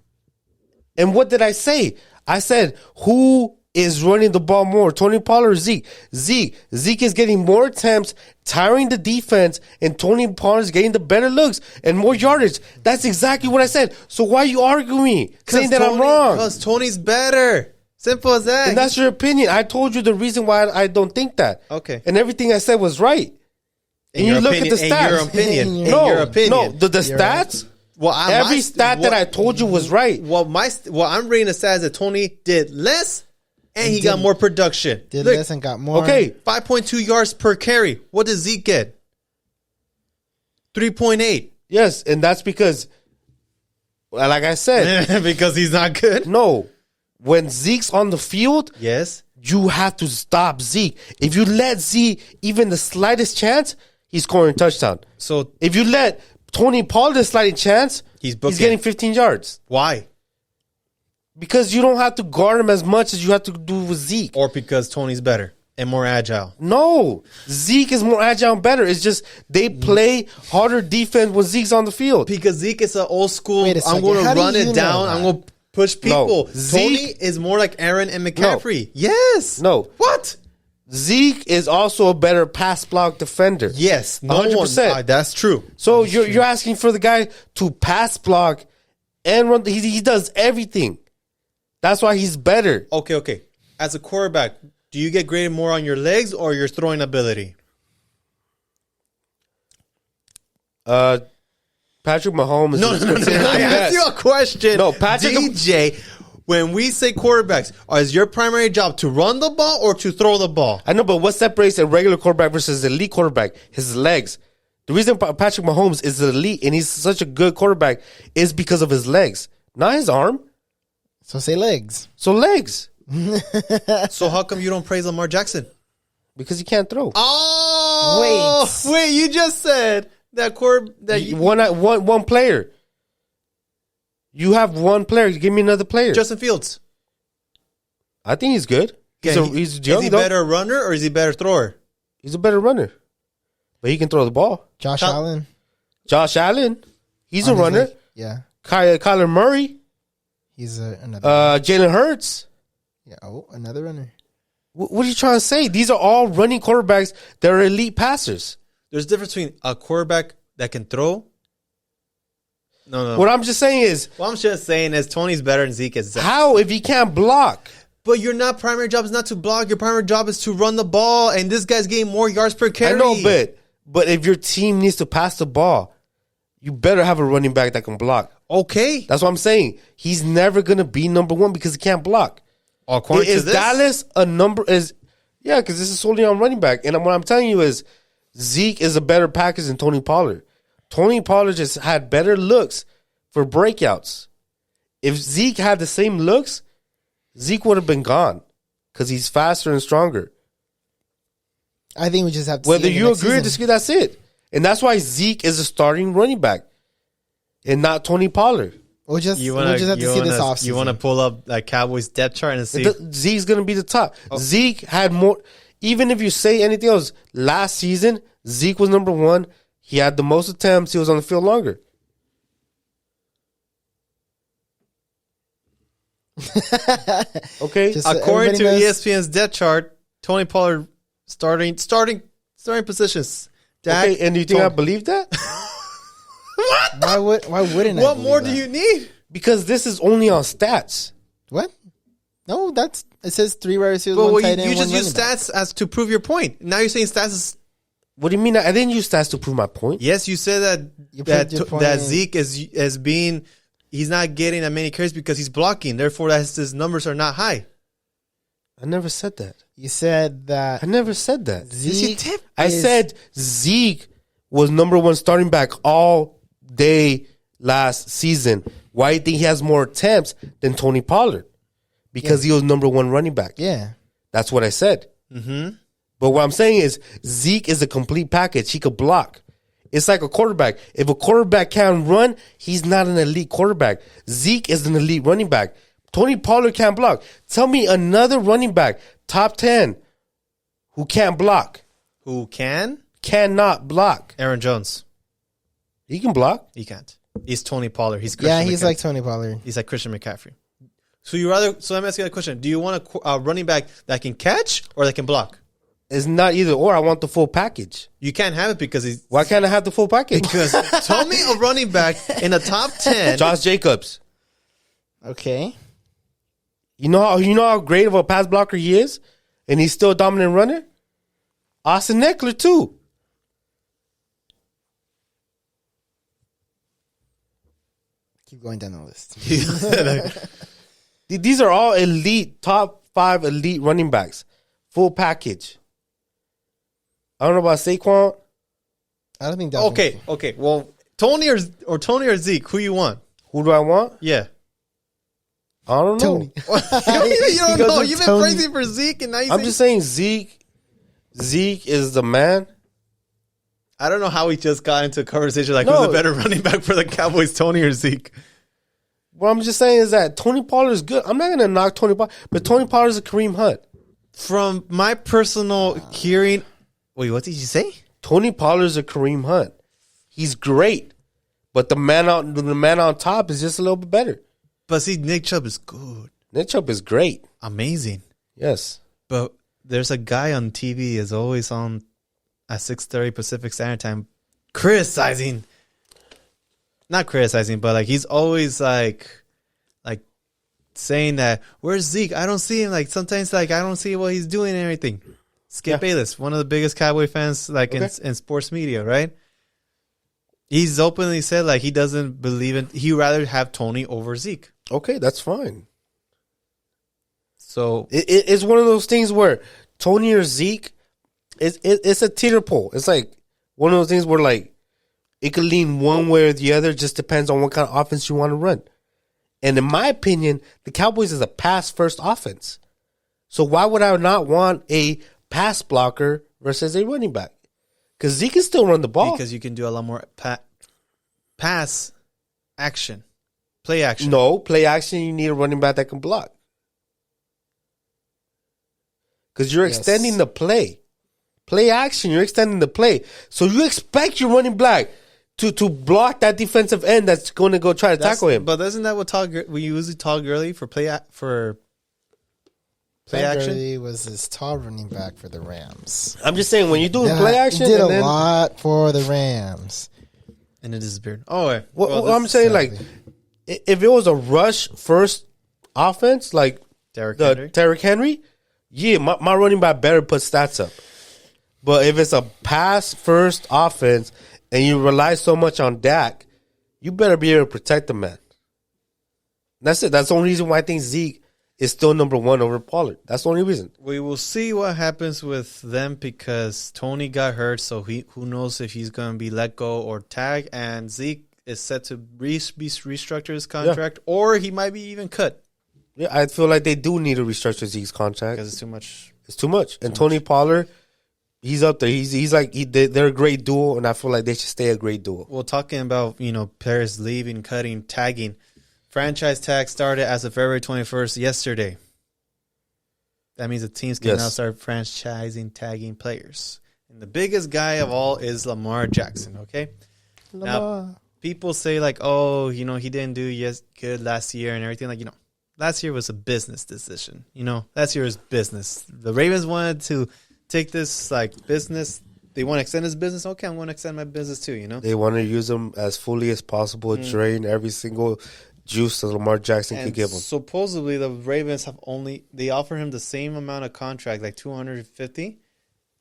And what did I say? I said, who is running the ball more, Tony Pollard or Zeke? Zeke is getting more attempts, tiring the defense, and Tony Pollard is getting the better looks and more yardage. That's exactly what I said. So why are you arguing me, saying that I'm wrong? Because Tony's better. Simple as that. And that's your opinion. I told you the reason why I don't think that. Okay. And everything I said was right. And you look at the stats. In your opinion. No, the stats. Well, every stat that I told you was right. Well, I'm reading the stats that Tony did less. And he got more production. Did less and got more. Okay. 5.2 yards per carry. What does Zeke get? 3.8. Yes, and that's because Like I said, because he's not good. no. When Zeke's on the field, Yes. you have to stop Zeke. If you let Zeke even the slightest chance, he's scoring a touchdown. So If you let Tony Pollard the slightest chance, He's he's getting 15 yards. why? Because you don't have to guard him as much as you have to do with Zeke. Or because Tony's better and more agile. No, Zeke is more agile and better. It's just they play harder defense when Zeke's on the field. Because Zeke is an old school. Wait a I'm second. going to How do run you it know down. that? I'm going to push people. Tony Zeke- is more like Aaron and McCaffrey. Yes. No. What? Zeke is also a better pass block defender. Yes. No 100%. one. That's true. So you're asking for the guy to pass block and run. He does everything. That's why he's better. Okay. As a quarterback, do you get graded more on your legs or your throwing ability? Patrick Mahomes. No. I asked you a question. No, Patrick- DJ, when we say quarterbacks, is your primary job to run the ball or to throw the ball? I know, but what separates a regular quarterback versus an elite quarterback? His legs. The reason Patrick Mahomes is elite and he's such a good quarterback is because of his legs, not his arm. So say legs. So legs, So how come you don't praise Lamar Jackson? because he can't throw. Oh, wait! You just said that One player. You have one player. Give me another player. Justin Fields. I think he's good. He's young, is he though. better runner or is he better thrower? He's a better runner, but he can throw the ball. Josh Allen. Josh Allen, he's a On his runner. leg. Yeah. Kyler Murray, He's another. Jalen Hurts. Yeah. Oh, another runner. What are you trying to say? These are all running quarterbacks that are elite passers. There's a difference between a quarterback that can throw. No. What I'm just saying is, What I'm just saying is Tony's better than Zeke is. how if he can't block? But your primary job is not to block. Your primary job is to run the ball, and this guy's getting more yards per carry. I know, but if your team needs to pass the ball, you better have a running back that can block. Okay. That's what I'm saying. He's never gonna be number one because he can't block. According Is to this, Dallas a number? Yeah, because this is solely on running back. And what I'm telling you is Zeke is a better package than Tony Pollard. Tony Pollard just had better looks for breakouts. If Zeke had the same looks, Zeke would have been gone because he's faster and stronger. I think we just have to Whether see you agree or disagree, that's it. And that's why Zeke is a starting running back and not Tony Pollard. We'll just have to see this offseason. You want to pull up like Cowboys depth chart and see? Zeke's going to be the top. Zeke had more. Even if you say anything else, last season, Zeke was number one. He had the most attempts. He was on the field longer. Okay. Just so According to everybody knows- ESPN's depth chart, Tony Pollard starting positions. Dak, Okay, and do you think I believe that? Why wouldn't I? What believe more that? do you need? Because this is only on stats. What? No, it says 3 wide receivers, But one tight end, you just one use running back. stats as to prove your point. Now you're saying stats is. What do you mean? I didn't use stats to prove my point. Yes, you said You proved your that point. Zeke is being. He's not getting that many carries because he's blocking. Therefore, his numbers are not high. I never said that. You said that I never said that. Zeke. I said Zeke was number one starting back all day last season. Why do you think he has more attempts than Tony Pollard? Because he was number one running back. Yeah. That's what I said. Mm-hmm. But what I'm saying is Zeke is a complete package. He could block. It's like a quarterback. If a quarterback can't run, he's not an elite quarterback. Zeke is an elite running back. Tony Pollard can't block. Tell me another running back, top 10, who can't block. Who can? Cannot block. Aaron Jones. He can block. He can't. He's Tony Pollard. He's Christian Yeah, he's McCaffrey. like Tony Pollard. He's like Christian McCaffrey. So let me ask you a question. Do you want a running back that can catch or that can block? It's not either or. I want the full package. You can't have it because he's. Why can't I have the full package? Because tell me a running back in the top 10. Josh Jacobs. Okay. You know how great of a pass blocker he is? And he's still a dominant runner? Austin Eckler, too. Keep going down the list. These are all elite, top 5 elite running backs. Full package. I don't know about Saquon. I don't think that. Okay. Well, Tony or Zeke, who you want? Who do I want? Yeah. I don't know. Tony. You don't goes know. with You've been Tony. praising for Zeke, and now I'm just saying Zeke is the man. I don't know how we just got into a conversation like No. who's the better running back for the Cowboys, Tony or Zeke? What I'm just saying is that Tony Pollard is good. I'm not going to knock Tony Pollard, but Tony Pollard is a Kareem Hunt. From my personal hearing, wait, what did you say? Tony Pollard is a Kareem Hunt. He's great, but the man on top is just a little bit better. But see, Nick Chubb is good, Nick Chubb is great. amazing. Yes. But there's a guy on TV is always on at 6:30 Pacific Standard Time not criticizing, but like he's always like saying that where's Zeke? I don't see him. Like sometimes like I don't see what he's doing and everything. Skip Bayless, one of the biggest Cowboy fans like in sports media, right? He's openly said like he doesn't believe in. He'd rather have Tony over Zeke. Okay, that's fine. So It's one of those things where Tony or Zeke, it's a teeter pole. It's like one of those things where like it could lean one way or the other. Just depends on what kind of offense you want to run. And in my opinion, the Cowboys is a pass-first offense. So why would I not want a pass blocker versus a running back? Because Zeke can still run the ball. because you can do a lot more pass action, play action. No, play action, you need a running back that can block. Because you're extending the play. Play action, you're extending the play. So you expect your running back to block that defensive end that's going to go try to tackle him. But isn't that what we usually Todd Gurley for play action? Gurley was this tall running back for the Rams. I'm just saying, when you're doing play action, He did and a then, lot for the Rams. And it disappeared. Oh, wait. well, I'm saying, like, if it was a rush first offense, like Derrick Henry, yeah, my running back better put stats up. But if it's a pass first offense and you rely so much on Dak, you better be able to protect the man. That's it. That's the only reason why I think Zeke is still number one over Pollard. That's the only reason. We will see what happens with them because Tony got hurt, so who knows if he's going to be let go or tag, and Zeke is set to restructure his contract, or he might be even cut. Yeah, I feel like they do need to restructure Zeke's contract. Because it's too much. It's too much. And Tony Pollard, he's up there. He's like they're a great duo, and I feel like they should stay a great duo. Well, talking about players leaving, cutting, tagging, franchise tag started as of February 21st yesterday. That means the teams can now start franchising, tagging players. And the biggest guy of all is Lamar Jackson. Okay, now people say like, oh, he didn't do good last year and everything. Like, last year was a business decision. Last year was business. The Ravens wanted to take this like business. They want to extend his business. Okay, I'm going to extend my business too. They want to use him as fully as possible, drain every single juice that Lamar Jackson could give him. Supposedly, the Ravens they offer him the same amount of contract, like $250,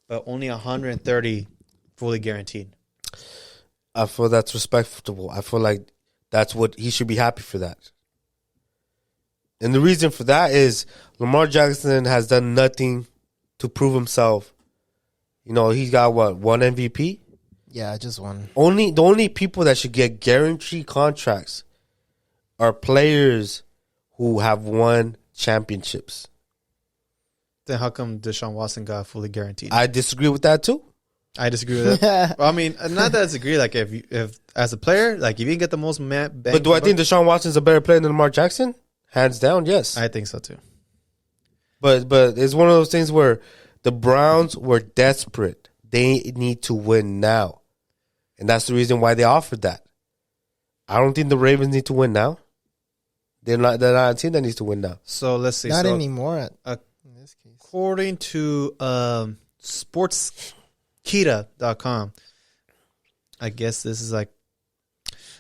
but only $130 fully guaranteed. I feel that's respectable. I feel like that's what he should be happy for that. And the reason for that is Lamar Jackson has done nothing to prove himself. He's got one MVP? Yeah, just one. The only people that should get guaranteed contracts are players who have won championships. Then how come Deshaun Watson got fully guaranteed? I disagree with that too. I disagree with that. Well, I mean, not that I disagree. Like if as a player, like if you can get the most bang, but do I think Deshaun Watson's a better player than Lamar Jackson? Hands down, yes. I think so too. But it's one of those things where the Browns were desperate. They need to win now. And that's the reason why they offered that. I don't think the Ravens need to win now. They're not a team that needs to win now. So let's see. Not anymore in this case. According to sportskita.com, I guess this is like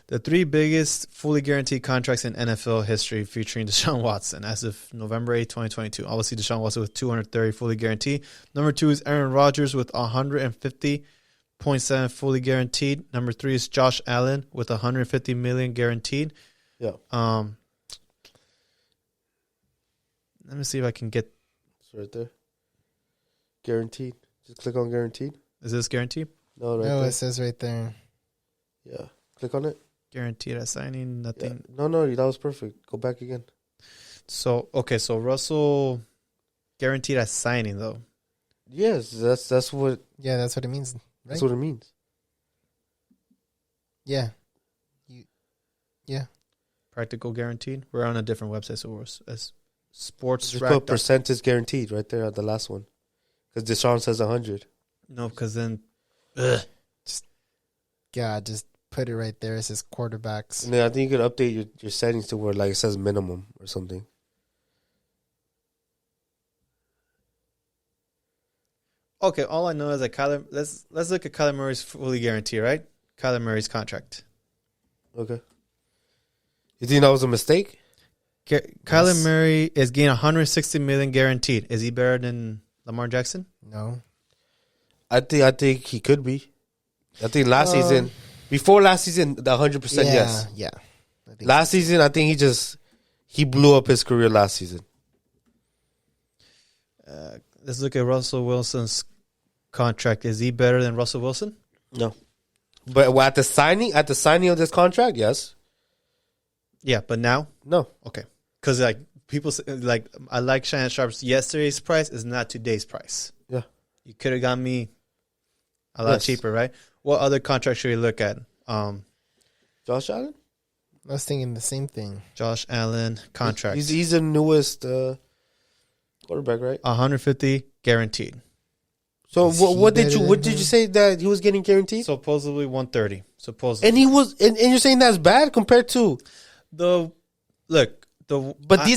the three biggest fully guaranteed contracts in NFL history featuring Deshaun Watson as of November 8, 2022. Obviously, Deshaun Watson with $230 fully guaranteed. Number 2 is Aaron Rodgers with $150.7 fully guaranteed. Number 3 is Josh Allen with $150 million guaranteed. Yeah. Let me see if I can get. It's right there. Guaranteed. Just click on guaranteed. Is this guaranteed? No, It says right there. Yeah. Click on it. guaranteed as signing, nothing. Yeah. No, that was perfect. Go back again. So Russell guaranteed as signing though. Yes, that's what. Yeah, that's what it means. Right? That's what it means. Yeah. Practical guaranteed. We're on a different website, so we're as sports. Just put percentage guaranteed right there on the last one, because Deshaun says 100. No, because then. Just put it right there. It says quarterbacks. And then I think you could update your settings to where like it says minimum or something. Okay, all I know is that Kyler. Let's look at Kyler Murray's fully guaranteed, right? Kyler Murray's contract. Okay. You think that was a mistake? Kyler Murray is getting $160 million guaranteed. Is he better than Lamar Jackson? No. I think he could be. I think before last season, the 100% yes. Yeah. Last season, I think he blew up his career last season. Let's look at Russell Wilson's contract. Is he better than Russell Wilson? No. But at the signing of this contract, yes. Yeah, but now? No. Okay. Because people say, I like Shannon Sharp's yesterday's price is not today's price. Yeah. You could have got me a lot cheaper, right? What other contract should we look at? Josh Allen? I was thinking the same thing. Josh Allen contract. He's the newest quarterback, right? 150 guaranteed. So what did you say that he was getting guaranteed? Supposedly 130. Supposedly. And he was and you're saying that's bad compared to these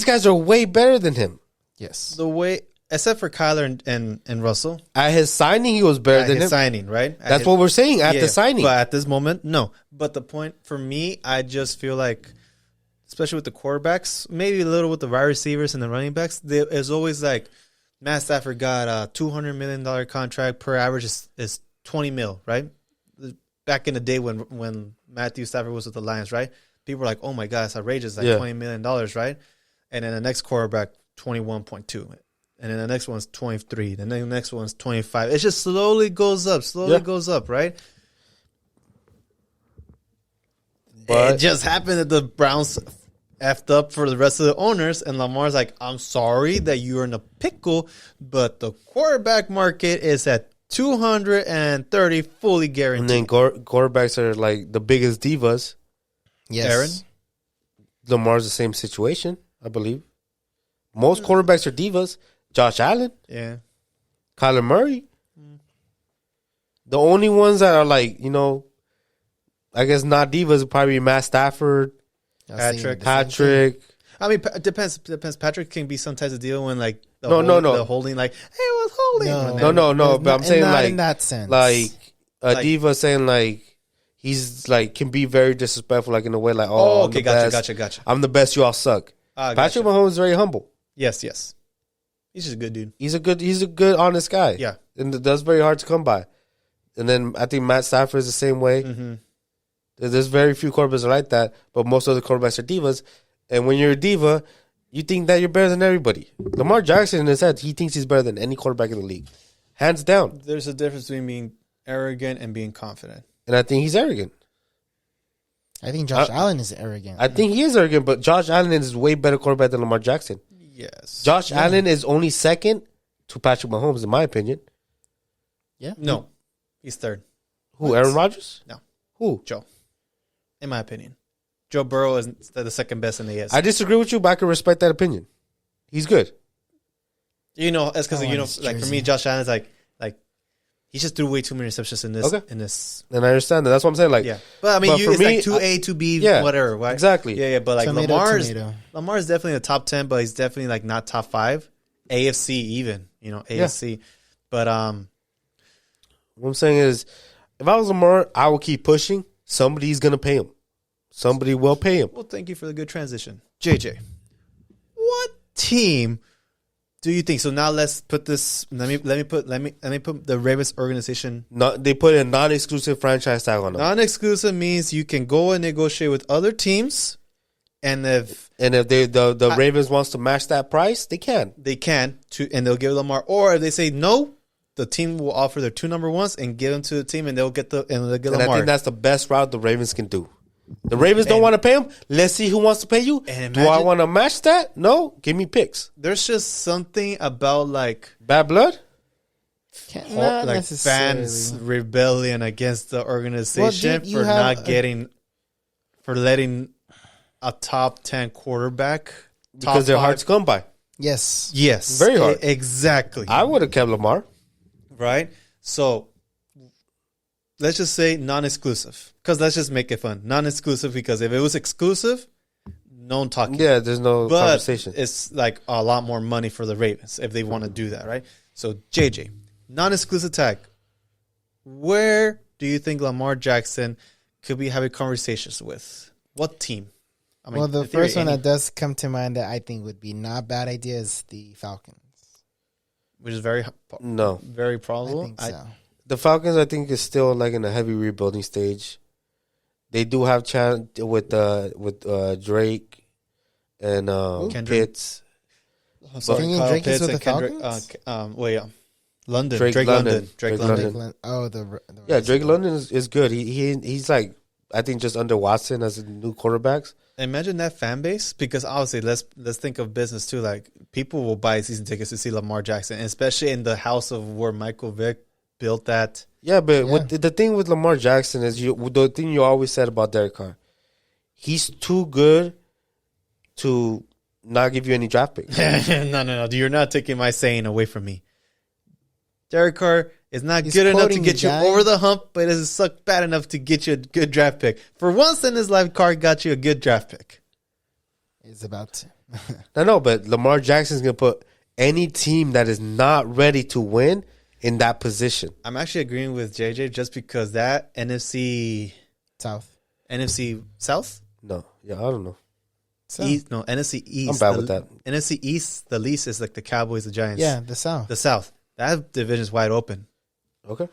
guys are way better than him. Yes. The way except for Kyler and Russell. At his signing, he was better than him. Signing, right? That's what we're saying at the signing. But at this moment, no. But the point for me, I just feel like, especially with the quarterbacks, maybe a little with the wide receivers and the running backs, there's always like Matt Stafford got a $200 million contract per average is $20 million, right? Back in the day when Matthew Stafford was with the Lions, right? People were like, "Oh my God, it's outrageous! Like $20 million, right?" And then the next quarterback, 21.2, and then the next one's 23, then the next one's 25. It just slowly goes up, right? But it just happened that the Browns effed up for the rest of the owners, and Lamar's like, "I'm sorry that you're in a pickle, but the quarterback market is at 230 fully guaranteed." And then quarterbacks are like the biggest divas. Yes. Aaron? Lamar's the same situation, I believe. Most quarterbacks are divas. Josh Allen. Yeah. Kyler Murray. The only ones that are like, I guess not divas would probably be Matt Stafford. Patrick. I mean, it depends. Patrick can be some types of deal when like the holding, like, hey, it was holding. No. But I'm saying not like in that sense. like a diva saying like he's like can be very disrespectful, like in a way like, oh, okay, gotcha. I'm the best. You all suck. Patrick Mahomes is very humble. Yes. He's just a good dude. He's a good, honest guy. Yeah, and that's very hard to come by. And then I think Matt Stafford is the same way. Mm-hmm. There's very few quarterbacks like that, but most of the quarterbacks are divas. And when you're a diva, you think that you're better than everybody. Lamar Jackson in his head, he thinks he's better than any quarterback in the league, hands down. There's a difference between being arrogant and being confident. And I think he's arrogant. I think Josh Allen is arrogant. I think he is arrogant, but Josh Allen is way better quarterback than Lamar Jackson. Yes. Josh Allen is only second to Patrick Mahomes, in my opinion. Yeah. No, he's third. Who? What? Aaron Rodgers? No. Who? Joe. In my opinion, Joe Burrow is the second best in the AFC. I disagree with you, but I can respect that opinion. He's good. It's because like for me, Josh Allen is like he just threw way too many receptions in this. Okay. In this, and I understand that. That's what I'm saying. Like, yeah, but I mean, it's me, like 2A, 2B, whatever. Right? Exactly. Yeah. But like tomato. Lamar's definitely in the top 10, but he's definitely like not top 5. AFC even, AFC. Yeah. But what I'm saying is, if I was Lamar, I would keep pushing. Somebody's gonna pay him. Somebody will pay him. Well, thank you for the good transition, JJ. What team do you think? So now let's put this. Let me put the Ravens organization. They put a non-exclusive franchise tag on them. Non-exclusive means you can go and negotiate with other teams, and if the Ravens wants to match that price, they can. And they'll give Lamar. Or if they say no, the team will offer their 2 number ones and give them to the team, and they'll get Lamar. I think that's the best route the Ravens can do. The Ravens don't want to pay him. Let's see who wants to pay you. And Do I want to match that? No. Give me picks. There's just something about like Bad blood? Not like necessarily. fans rebellion against the organization dude, you for have not getting for letting a top 10 quarterback Because they're hard to come by. Yes. Yes, Very hard. Exactly. I would have kept Lamar. Right. So let's just say non-exclusive, because let's just make it fun. Non-exclusive, because if it was exclusive, no one talking. Yeah, there's no But conversation. it's like a lot more money for the Ravens if they want to do that, right? So JJ, non-exclusive tag. Where do you think Lamar Jackson could be having conversations with? What team? I mean, Well, the in theory, first one any- that does come to mind that I think would be not a bad idea is the Falcons. which is very No. very I probable. think so. The Falcons, I think, is still like in a heavy rebuilding stage. They do have chance with Drake and Kendrick. Pitts. I'm sorry, Kenyon Kyle Drake is Pitts with and the Kendrick. Falcons? Well, yeah, London. Drake Drake London. London. Drake Drake London. London. The Yeah, Drake London is good. He's like, I think, just under Watson as a new quarterbacks. Imagine that fan base, because obviously let's think of business too. Like, people will buy season tickets to see Lamar Jackson, especially in the house of where Michael Vick built that. Yeah, but Yeah. What the thing with Lamar Jackson is the thing you always said about Derek Carr. He's too good to not give you any draft picks. No. You're not taking my saying away from me. Derek Carr is not He's good enough to quoting get you, you guy. over the hump, but it doesn't suck bad enough to get you a good draft pick. For once in his life, Carr got you a good draft pick. is about to. No, but Lamar Jackson's gonna put any team that is not ready to win in that position. I'm actually agreeing with JJ just because that NFC South? No, yeah, I don't know. So, East, no, NFC East. I'm bad with that. NFC East, the least is like the Cowboys, the Giants. yeah, the South. The South. That division's wide open. Okay,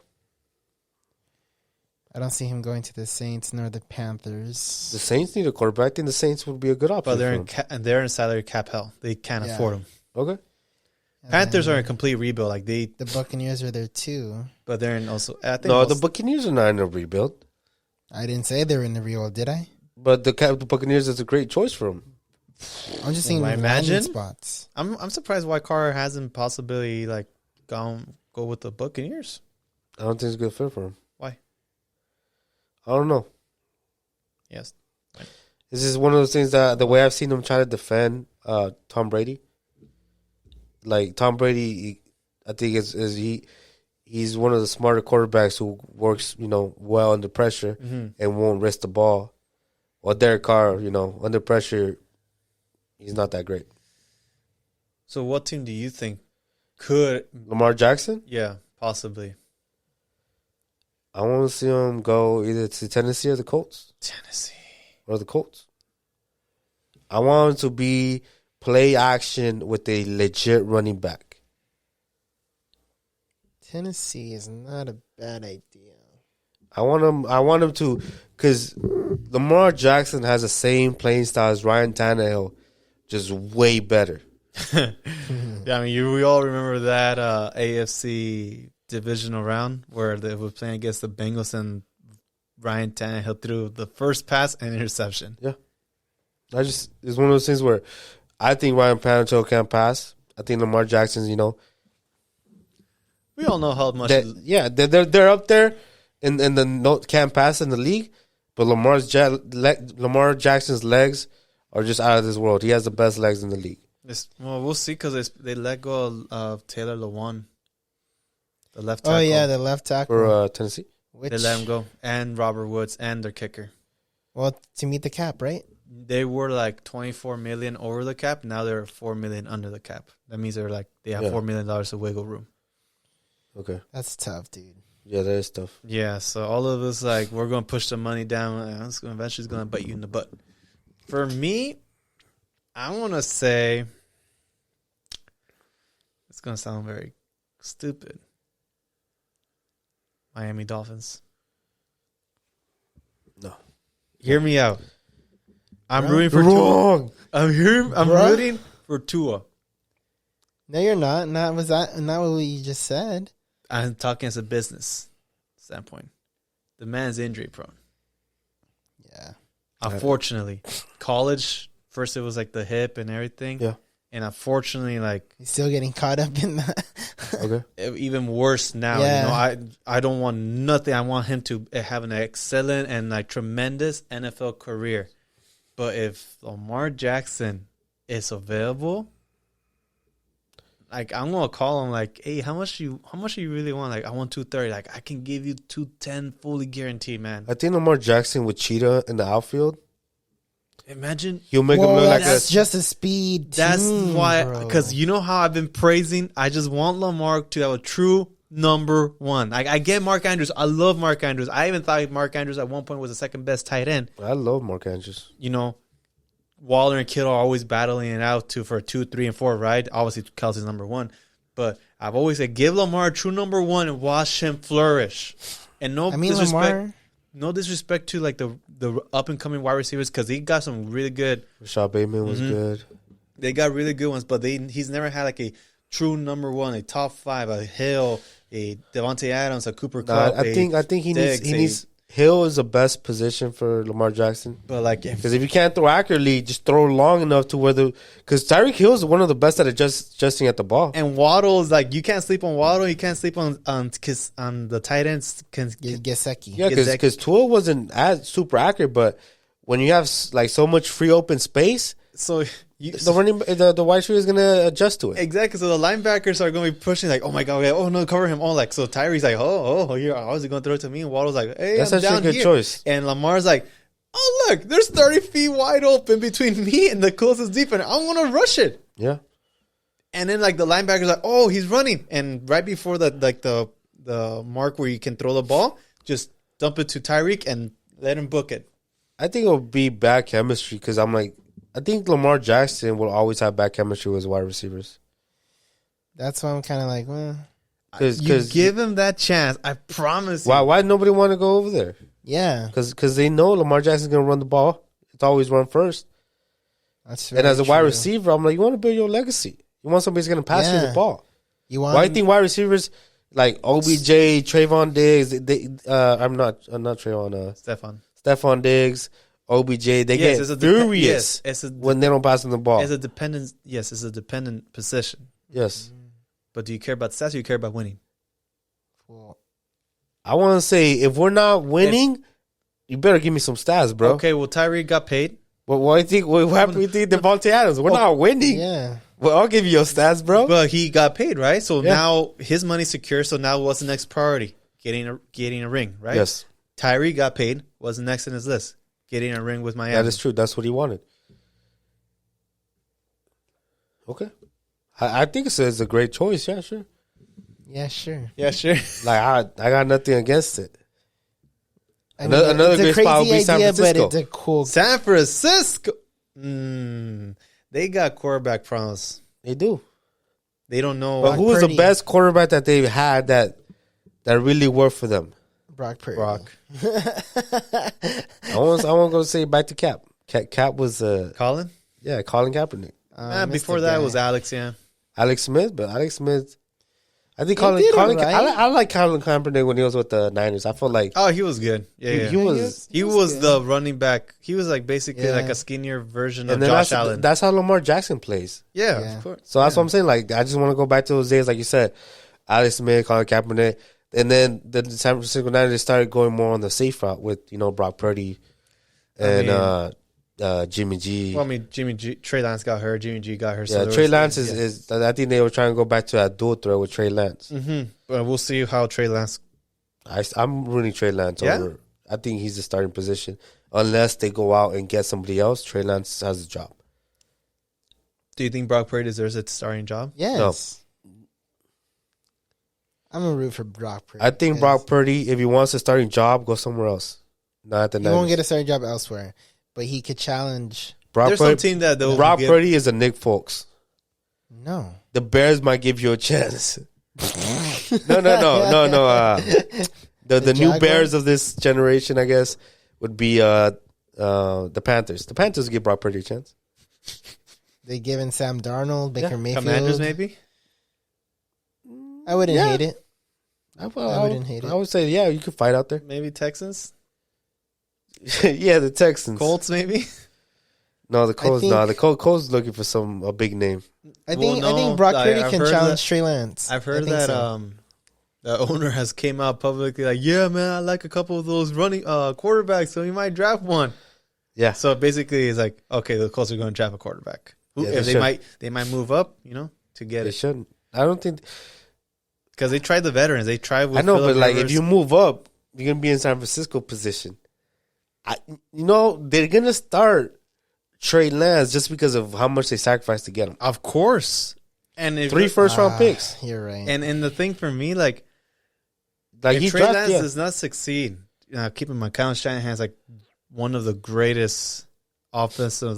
I don't see him going to the Saints nor the Panthers. the Saints need a quarterback. I think the Saints would be a good option. But they're for in they're in salary cap hell. They can't Yeah. afford them. him. Okay, And Panthers then are in complete rebuild. Like the Buccaneers are there too. but they're in also. I think no, most- the Buccaneers are not in a rebuild, I didn't say they were in the real, did I? but the Buccaneers is a great choice for him. I'm just saying I landing imagine? spots. I'm surprised why Carr hasn't possibly like go with the Buccaneers. I don't think it's a good fit for him. Why? I don't know. Yes. This is one of those things that the way I've seen him try to defend Tom Brady. Like Tom Brady, I think he's one of the smarter quarterbacks who works, well under pressure and won't risk the ball. While Derek Carr, under pressure, he's not that great. So what team do you think could? Lamar Jackson, Yeah, possibly I want to see him go either to Tennessee or the Colts. Tennessee. Or the Colts. I want him to be play action with a legit running back. Tennessee is not a bad idea. I want him to, because Lamar Jackson has the same playing style as Ryan Tannehill, just way better. Yeah, I mean, we all remember that AFC divisional round where they were playing against the Bengals and Ryan Tannehill threw the first pass and interception. It's one of those things where I think Ryan Tannehill can't pass. I think Lamar Jackson's, We all know how much. they're up there in the can't pass in the league, but Lamar Jackson's legs are just out of this world. He has the best legs in the league. We'll see because they let go of Taylor Lewan, the left tackle. Oh yeah, the left tackle. For Tennessee. Which, They let him go, and Robert Woods, and their kicker. well, to meet the cap, right? They were like 24 million over the cap. Now they're 4 million under the cap. That means they have $4 million of wiggle room. Okay. That's tough, dude. Yeah, that is tough. Yeah, so all of us we're going to push the money down. It's eventually going to bite you in the butt. For me, I want to say it's going to sound very stupid. Miami Dolphins. No. Hear me out. I'm Wrong. rooting for Tua. Wrong. I'm Bruh. rooting for Tua. No, you're not. Not what you just said. I'm talking as a business standpoint. The man's injury prone. Yeah. Unfortunately, college first it was like the hip and everything. Yeah. And unfortunately, like He's still getting caught up in that. Okay. even worse now. Yeah. You know, I don't want nothing. I want him to have an excellent and like tremendous NFL career. But if Lamar Jackson is available, like I'm gonna call him like, hey, how much you really want? Like I want 230. Like I can give you 210 fully guaranteed, man. I think Lamar Jackson with Cheetah in the outfield, Imagine he'll make him look like that's a. just a speed. that's team, why, bro. because you know how I've been praising. I just want Lamar to have a true number one. I get Mark Andrews. I love Mark Andrews. I even thought Mark Andrews at one point was the second best tight end. I love Mark Andrews. You know, Waller and Kittle are always battling it out for 2, 3, and 4, right? Obviously, Kelsey's number one. But I've always said, give Lamar a true number one and watch him flourish. And no disrespect to like the up and coming wide receivers because he got some really good. Rashad Bateman was good. They got really good ones, but he's never had like a true number one, a top 5, a Hill, a Devontae Adams, a Cooper Kupp. I think he needs Hill is the best position for Lamar Jackson. But like, Because if you can't throw accurately, just throw long enough to where because Tyreek Hill is one of the best at adjusting at the ball. and Waddle is like, you can't sleep on Waddle, you can't sleep on the tight ends. Gesicki. Yeah, because Tua wasn't as super accurate, but when you have like so much free open space, So the wide receiver is gonna adjust to it. exactly. So the linebackers are going to be pushing like, oh my god, oh no, cover him. Oh, like so Tyreek's like, oh, here, how is he going to throw it to me? And Waddle's like, hey, That's I'm actually down a good here. choice. And Lamar's like, oh look, there's 30 feet wide open between me and the closest defender. I'm going to rush it. Yeah, And then like the linebacker's like, oh, he's running. And right before the mark where you can throw the ball, just dump it to Tyreek and let him book it. I think it'll be bad chemistry because I think Lamar Jackson will always have bad chemistry with his wide receivers. That's why I'm kind of like, well, You give him that chance. I promise you. Why nobody want to go over there? yeah. Because they know Lamar Jackson's gonna run the ball. It's always run first. That's And as a very wide true. receiver, I'm like, you want to build your legacy. You want somebody who's gonna pass you the Yeah. ball. You want Why do you think wide receivers like OBJ, Trayvon Diggs? I'm not Trayvon. Stephon Diggs, OBJ. They get furious when they don't pass them the ball. It's a dependent. Yes, it's a dependent position. Yes, But do you care about stats or you care about winning? Well, I want to say if we're not winning, you better give me some stats, bro. Okay, well Tyreek got paid. Well, what do you think Devontae Adams? We're not winning. yeah. Well, I'll give you your stats, bro. But he got paid, right? So Yeah. now his money's secure. So now what's the next priority? Getting a ring, right? Yes, Tyreek got paid. What's the next in his list? Getting a ring with Miami. that is true. That's what he wanted. Okay, I think it's a great choice. Yeah, sure. Yeah, sure. Yeah, sure. Like I got nothing against it. I mean, Another it's a great spot would crazy be San idea, Francisco. but it's a cool. San Francisco. They got quarterback problems. They do. They don't know. But who was the Purdy. best quarterback that they had that really worked for them? Brock Purdy. Brock. I want to go say back to Cap. Cap was Colin? Colin Kaepernick. Before that, it was Alex, yeah. Alex Smith, but Alex Smith, I think He did Colin alright. I like Colin Kaepernick when he was with the Niners. I felt like Oh, he was good. Yeah, he was. He was the running back. He was like basically Yeah. like a skinnier version of And then Josh Allen. that's how Lamar Jackson plays. Yeah, Yeah. of course. So that's what I'm saying. Like I just want to go back to those days, like you said, Alex Smith, Colin Kaepernick, and then the San Francisco Niners started going more on the safe route with Brock Purdy and Jimmy G. Well, I mean, Trey Lance got hurt. Jimmy G got hurt. Yeah, Trey Lance is. I think they were trying to go back to that dual threat with Trey Lance. But we'll see how Trey Lance. I'm rooting Trey Lance Yeah? over. I think he's the starting position. Unless they go out and get somebody else, Trey Lance has a job. Do you think Brock Purdy deserves a starting job? Yes. I'm a root for Brock Purdy. I think Brock Purdy, if he wants a starting job, go somewhere else. Not at the He Niners. won't get a starting job elsewhere, but he could challenge. Brock There's Purdy, some team that they'll Brock give- Purdy is a Nick Folks. No. The Bears might give you a chance. No. The new Jaguars? Bears of this generation, I guess, would be the Panthers. The Panthers give Brock Purdy a chance. They given Sam Darnold, Baker Mayfield. Commanders, maybe. I wouldn't Yeah. hate it. I wouldn't hate it. I would say, yeah, you could fight out there. Maybe Texans. Yeah, the Texans. Colts maybe. No, the Colts. think- No, the Colts looking for a big name. I Well, think no, Brock like, Purdy I've can heard challenge that- Trey Lance. I've I heard think that so. the owner has came out publicly like, yeah, man, I like a couple of those running quarterbacks, so he might draft one. Yeah. So basically, it's like, okay, the Colts are going to draft a quarterback. Who, Yeah, if they they might move up, to get They it, shouldn't. I don't think. because they tried the veterans. They tried with I know, Phillip but like, if Rivers. you move up, you're gonna be in San Francisco position. They're gonna start Trey Lance just because of how much they sacrificed to get him. Of course, and if 3 first-round picks, You're right. and the thing for me, like like if Trey Lance does not succeed, keep in mind, Kyle Shanahan's like one of the greatest offensive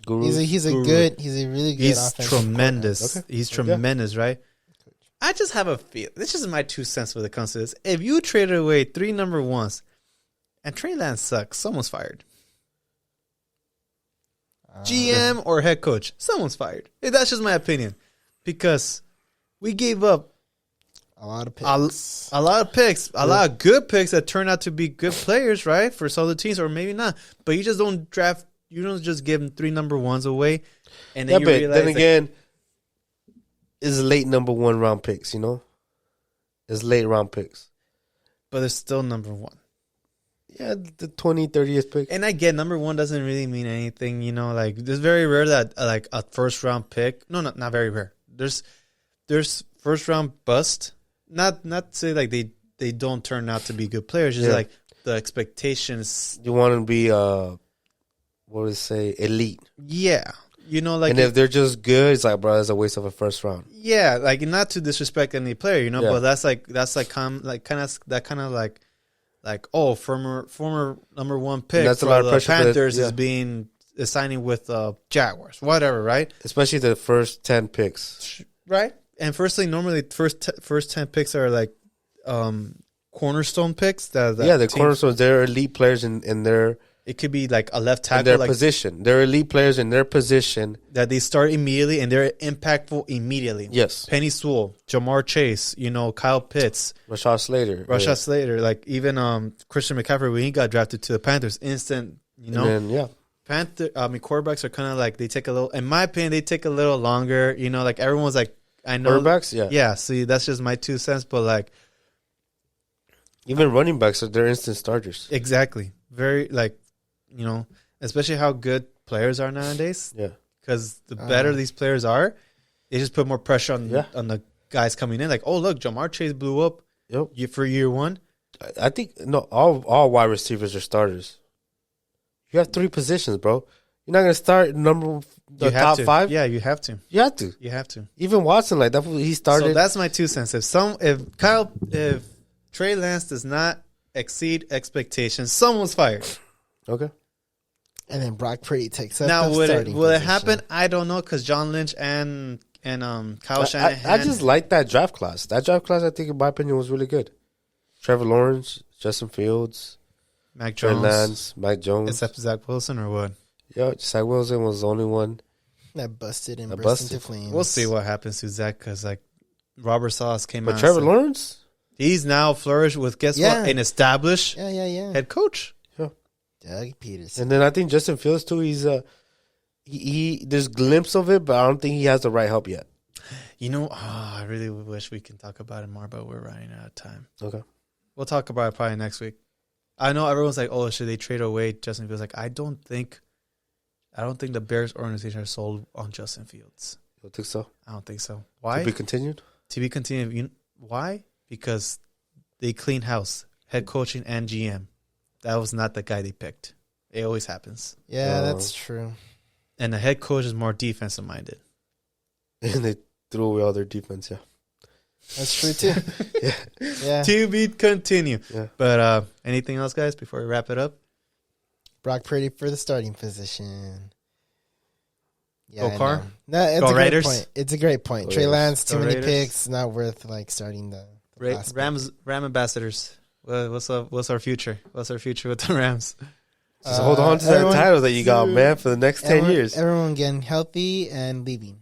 gurus. he's a Guru. really good. He's offensive tremendous. Okay. He's Okay. tremendous, right? I just have a feel. This is my 2 cents when it comes to this. If you traded away 3 number ones and Trey Lance sucks, someone's fired. GM or head coach, someone's fired. That's just my opinion, because we gave up a lot of a picks. lot of picks, a lot of good picks that turned out to be good players, right? For some of the teams, or maybe not. But you just don't draft. You don't just give them 3 number ones away, and then Yeah, you but realize then that- again, it's late number 1 round picks. It's late round picks. but they're still number one. Yeah, the 20, 30th pick. And I get number one doesn't really mean anything, like it's very rare that like a first round pick. No, not very rare. There's first round bust. Not to say like they don't turn out to be good players. Just like the expectations. You want to be what would it say, elite. Yeah, like And if they're just good, it's like, bro, that's a waste of a first round. yeah, like not to disrespect any player, but that's kind of like oh, former number one pick That's a for lot of the pressure for the- Panthers yeah. is signing with Jaguars, whatever, right? Especially the first 10 picks. Right. And normally first 10 picks are like cornerstone picks. That The team- cornerstones, they're elite players in their It could be like a left in tackle, their like position. They're elite players in their position. that they start immediately and they're impactful immediately. Yes. Penny Sewell, Jamar Chase, Kyle Pitts, Rashad Slater. Rashad Slater, like even Christian McCaffrey when he got drafted to the Panthers, instant. And then, Quarterbacks are kind of like they take a little. In my opinion, they take a little longer. Like everyone's like, I know quarterbacks, yeah. See, that's just my 2 cents, but like even running backs, they're instant starters. exactly, very like, especially how good players are nowadays. Yeah. Because the better these players are, they just put more pressure on the guys coming in. Like, oh look, Jamar Chase blew up for year one. I think all wide receivers are starters. You have 3 positions, bro. You're not gonna start the top to. 5. Yeah, you have to. You have to. You have to. Even Watson, like that, he started. So that's my 2 cents. If Trey Lance does not exceed expectations, someone's fired. Okay. And then Brock Purdy takes up Now, the will starting it position. happen? I don't know, because John Lynch and Kyle Shanahan. I just like that draft class. That draft class, I think, in my opinion, was really good. Trevor Lawrence, Justin Fields, Mac Trey Jones, Lance, Mike Jones. except Zach Wilson or what? Yeah, Zach Wilson was the only one. That busted and That burst busted. into flames. We'll see what happens to Zach, because like Robert Sauce came out. But Trevor and said Lawrence, he's now flourished with what? An established Yeah. head coach. Doug Peterson. and then I think Justin Fields too. He's he there's glimpse of it, but I don't think he has the right help yet. I really wish we can talk about it more, but we're running out of time. Okay. We'll talk about it probably next week. I know everyone's like, "Oh, should they trade away Justin Fields?" Like, I don't think the Bears organization are sold on Justin Fields. You don't think so? I don't think so. Why? To be continued. To be continued. Why? Because they clean house, head coaching and GM. That was not the guy they picked. It always happens. Yeah, that's true. And the head coach is more defensive minded. And they threw away all their defense. Yeah. That's true too. Yeah. To be continued. Yeah. But anything else, guys, before we wrap it up? Brock Purdy for the starting position. Yeah, Go Carr? No, it's Go a great Raiders? point. It's a great point. Go Trey Raiders. Lance, too Go many Raiders. picks, not worth like starting the last pick. Ram ambassadors. What's up? What's our future? What's our future with the Rams? Just hold on to that everyone- title that you got, man, for the next 10 years. Everyone getting healthy and leaving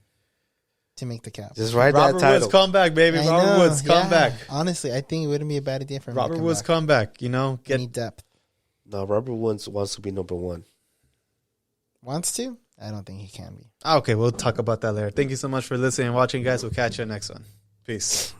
to make the cap. Just ride Robert that title. Woods comeback, baby. I Robert know, Woods yeah. comeback. Honestly, I think it wouldn't be a bad idea for him. Robert to come Woods back. comeback. We need depth. No, Robert Woods wants to be number one. Wants to? I don't think he can be. Okay, we'll talk about that later. Thank you so much for listening and watching, guys. We'll catch you next one. Peace.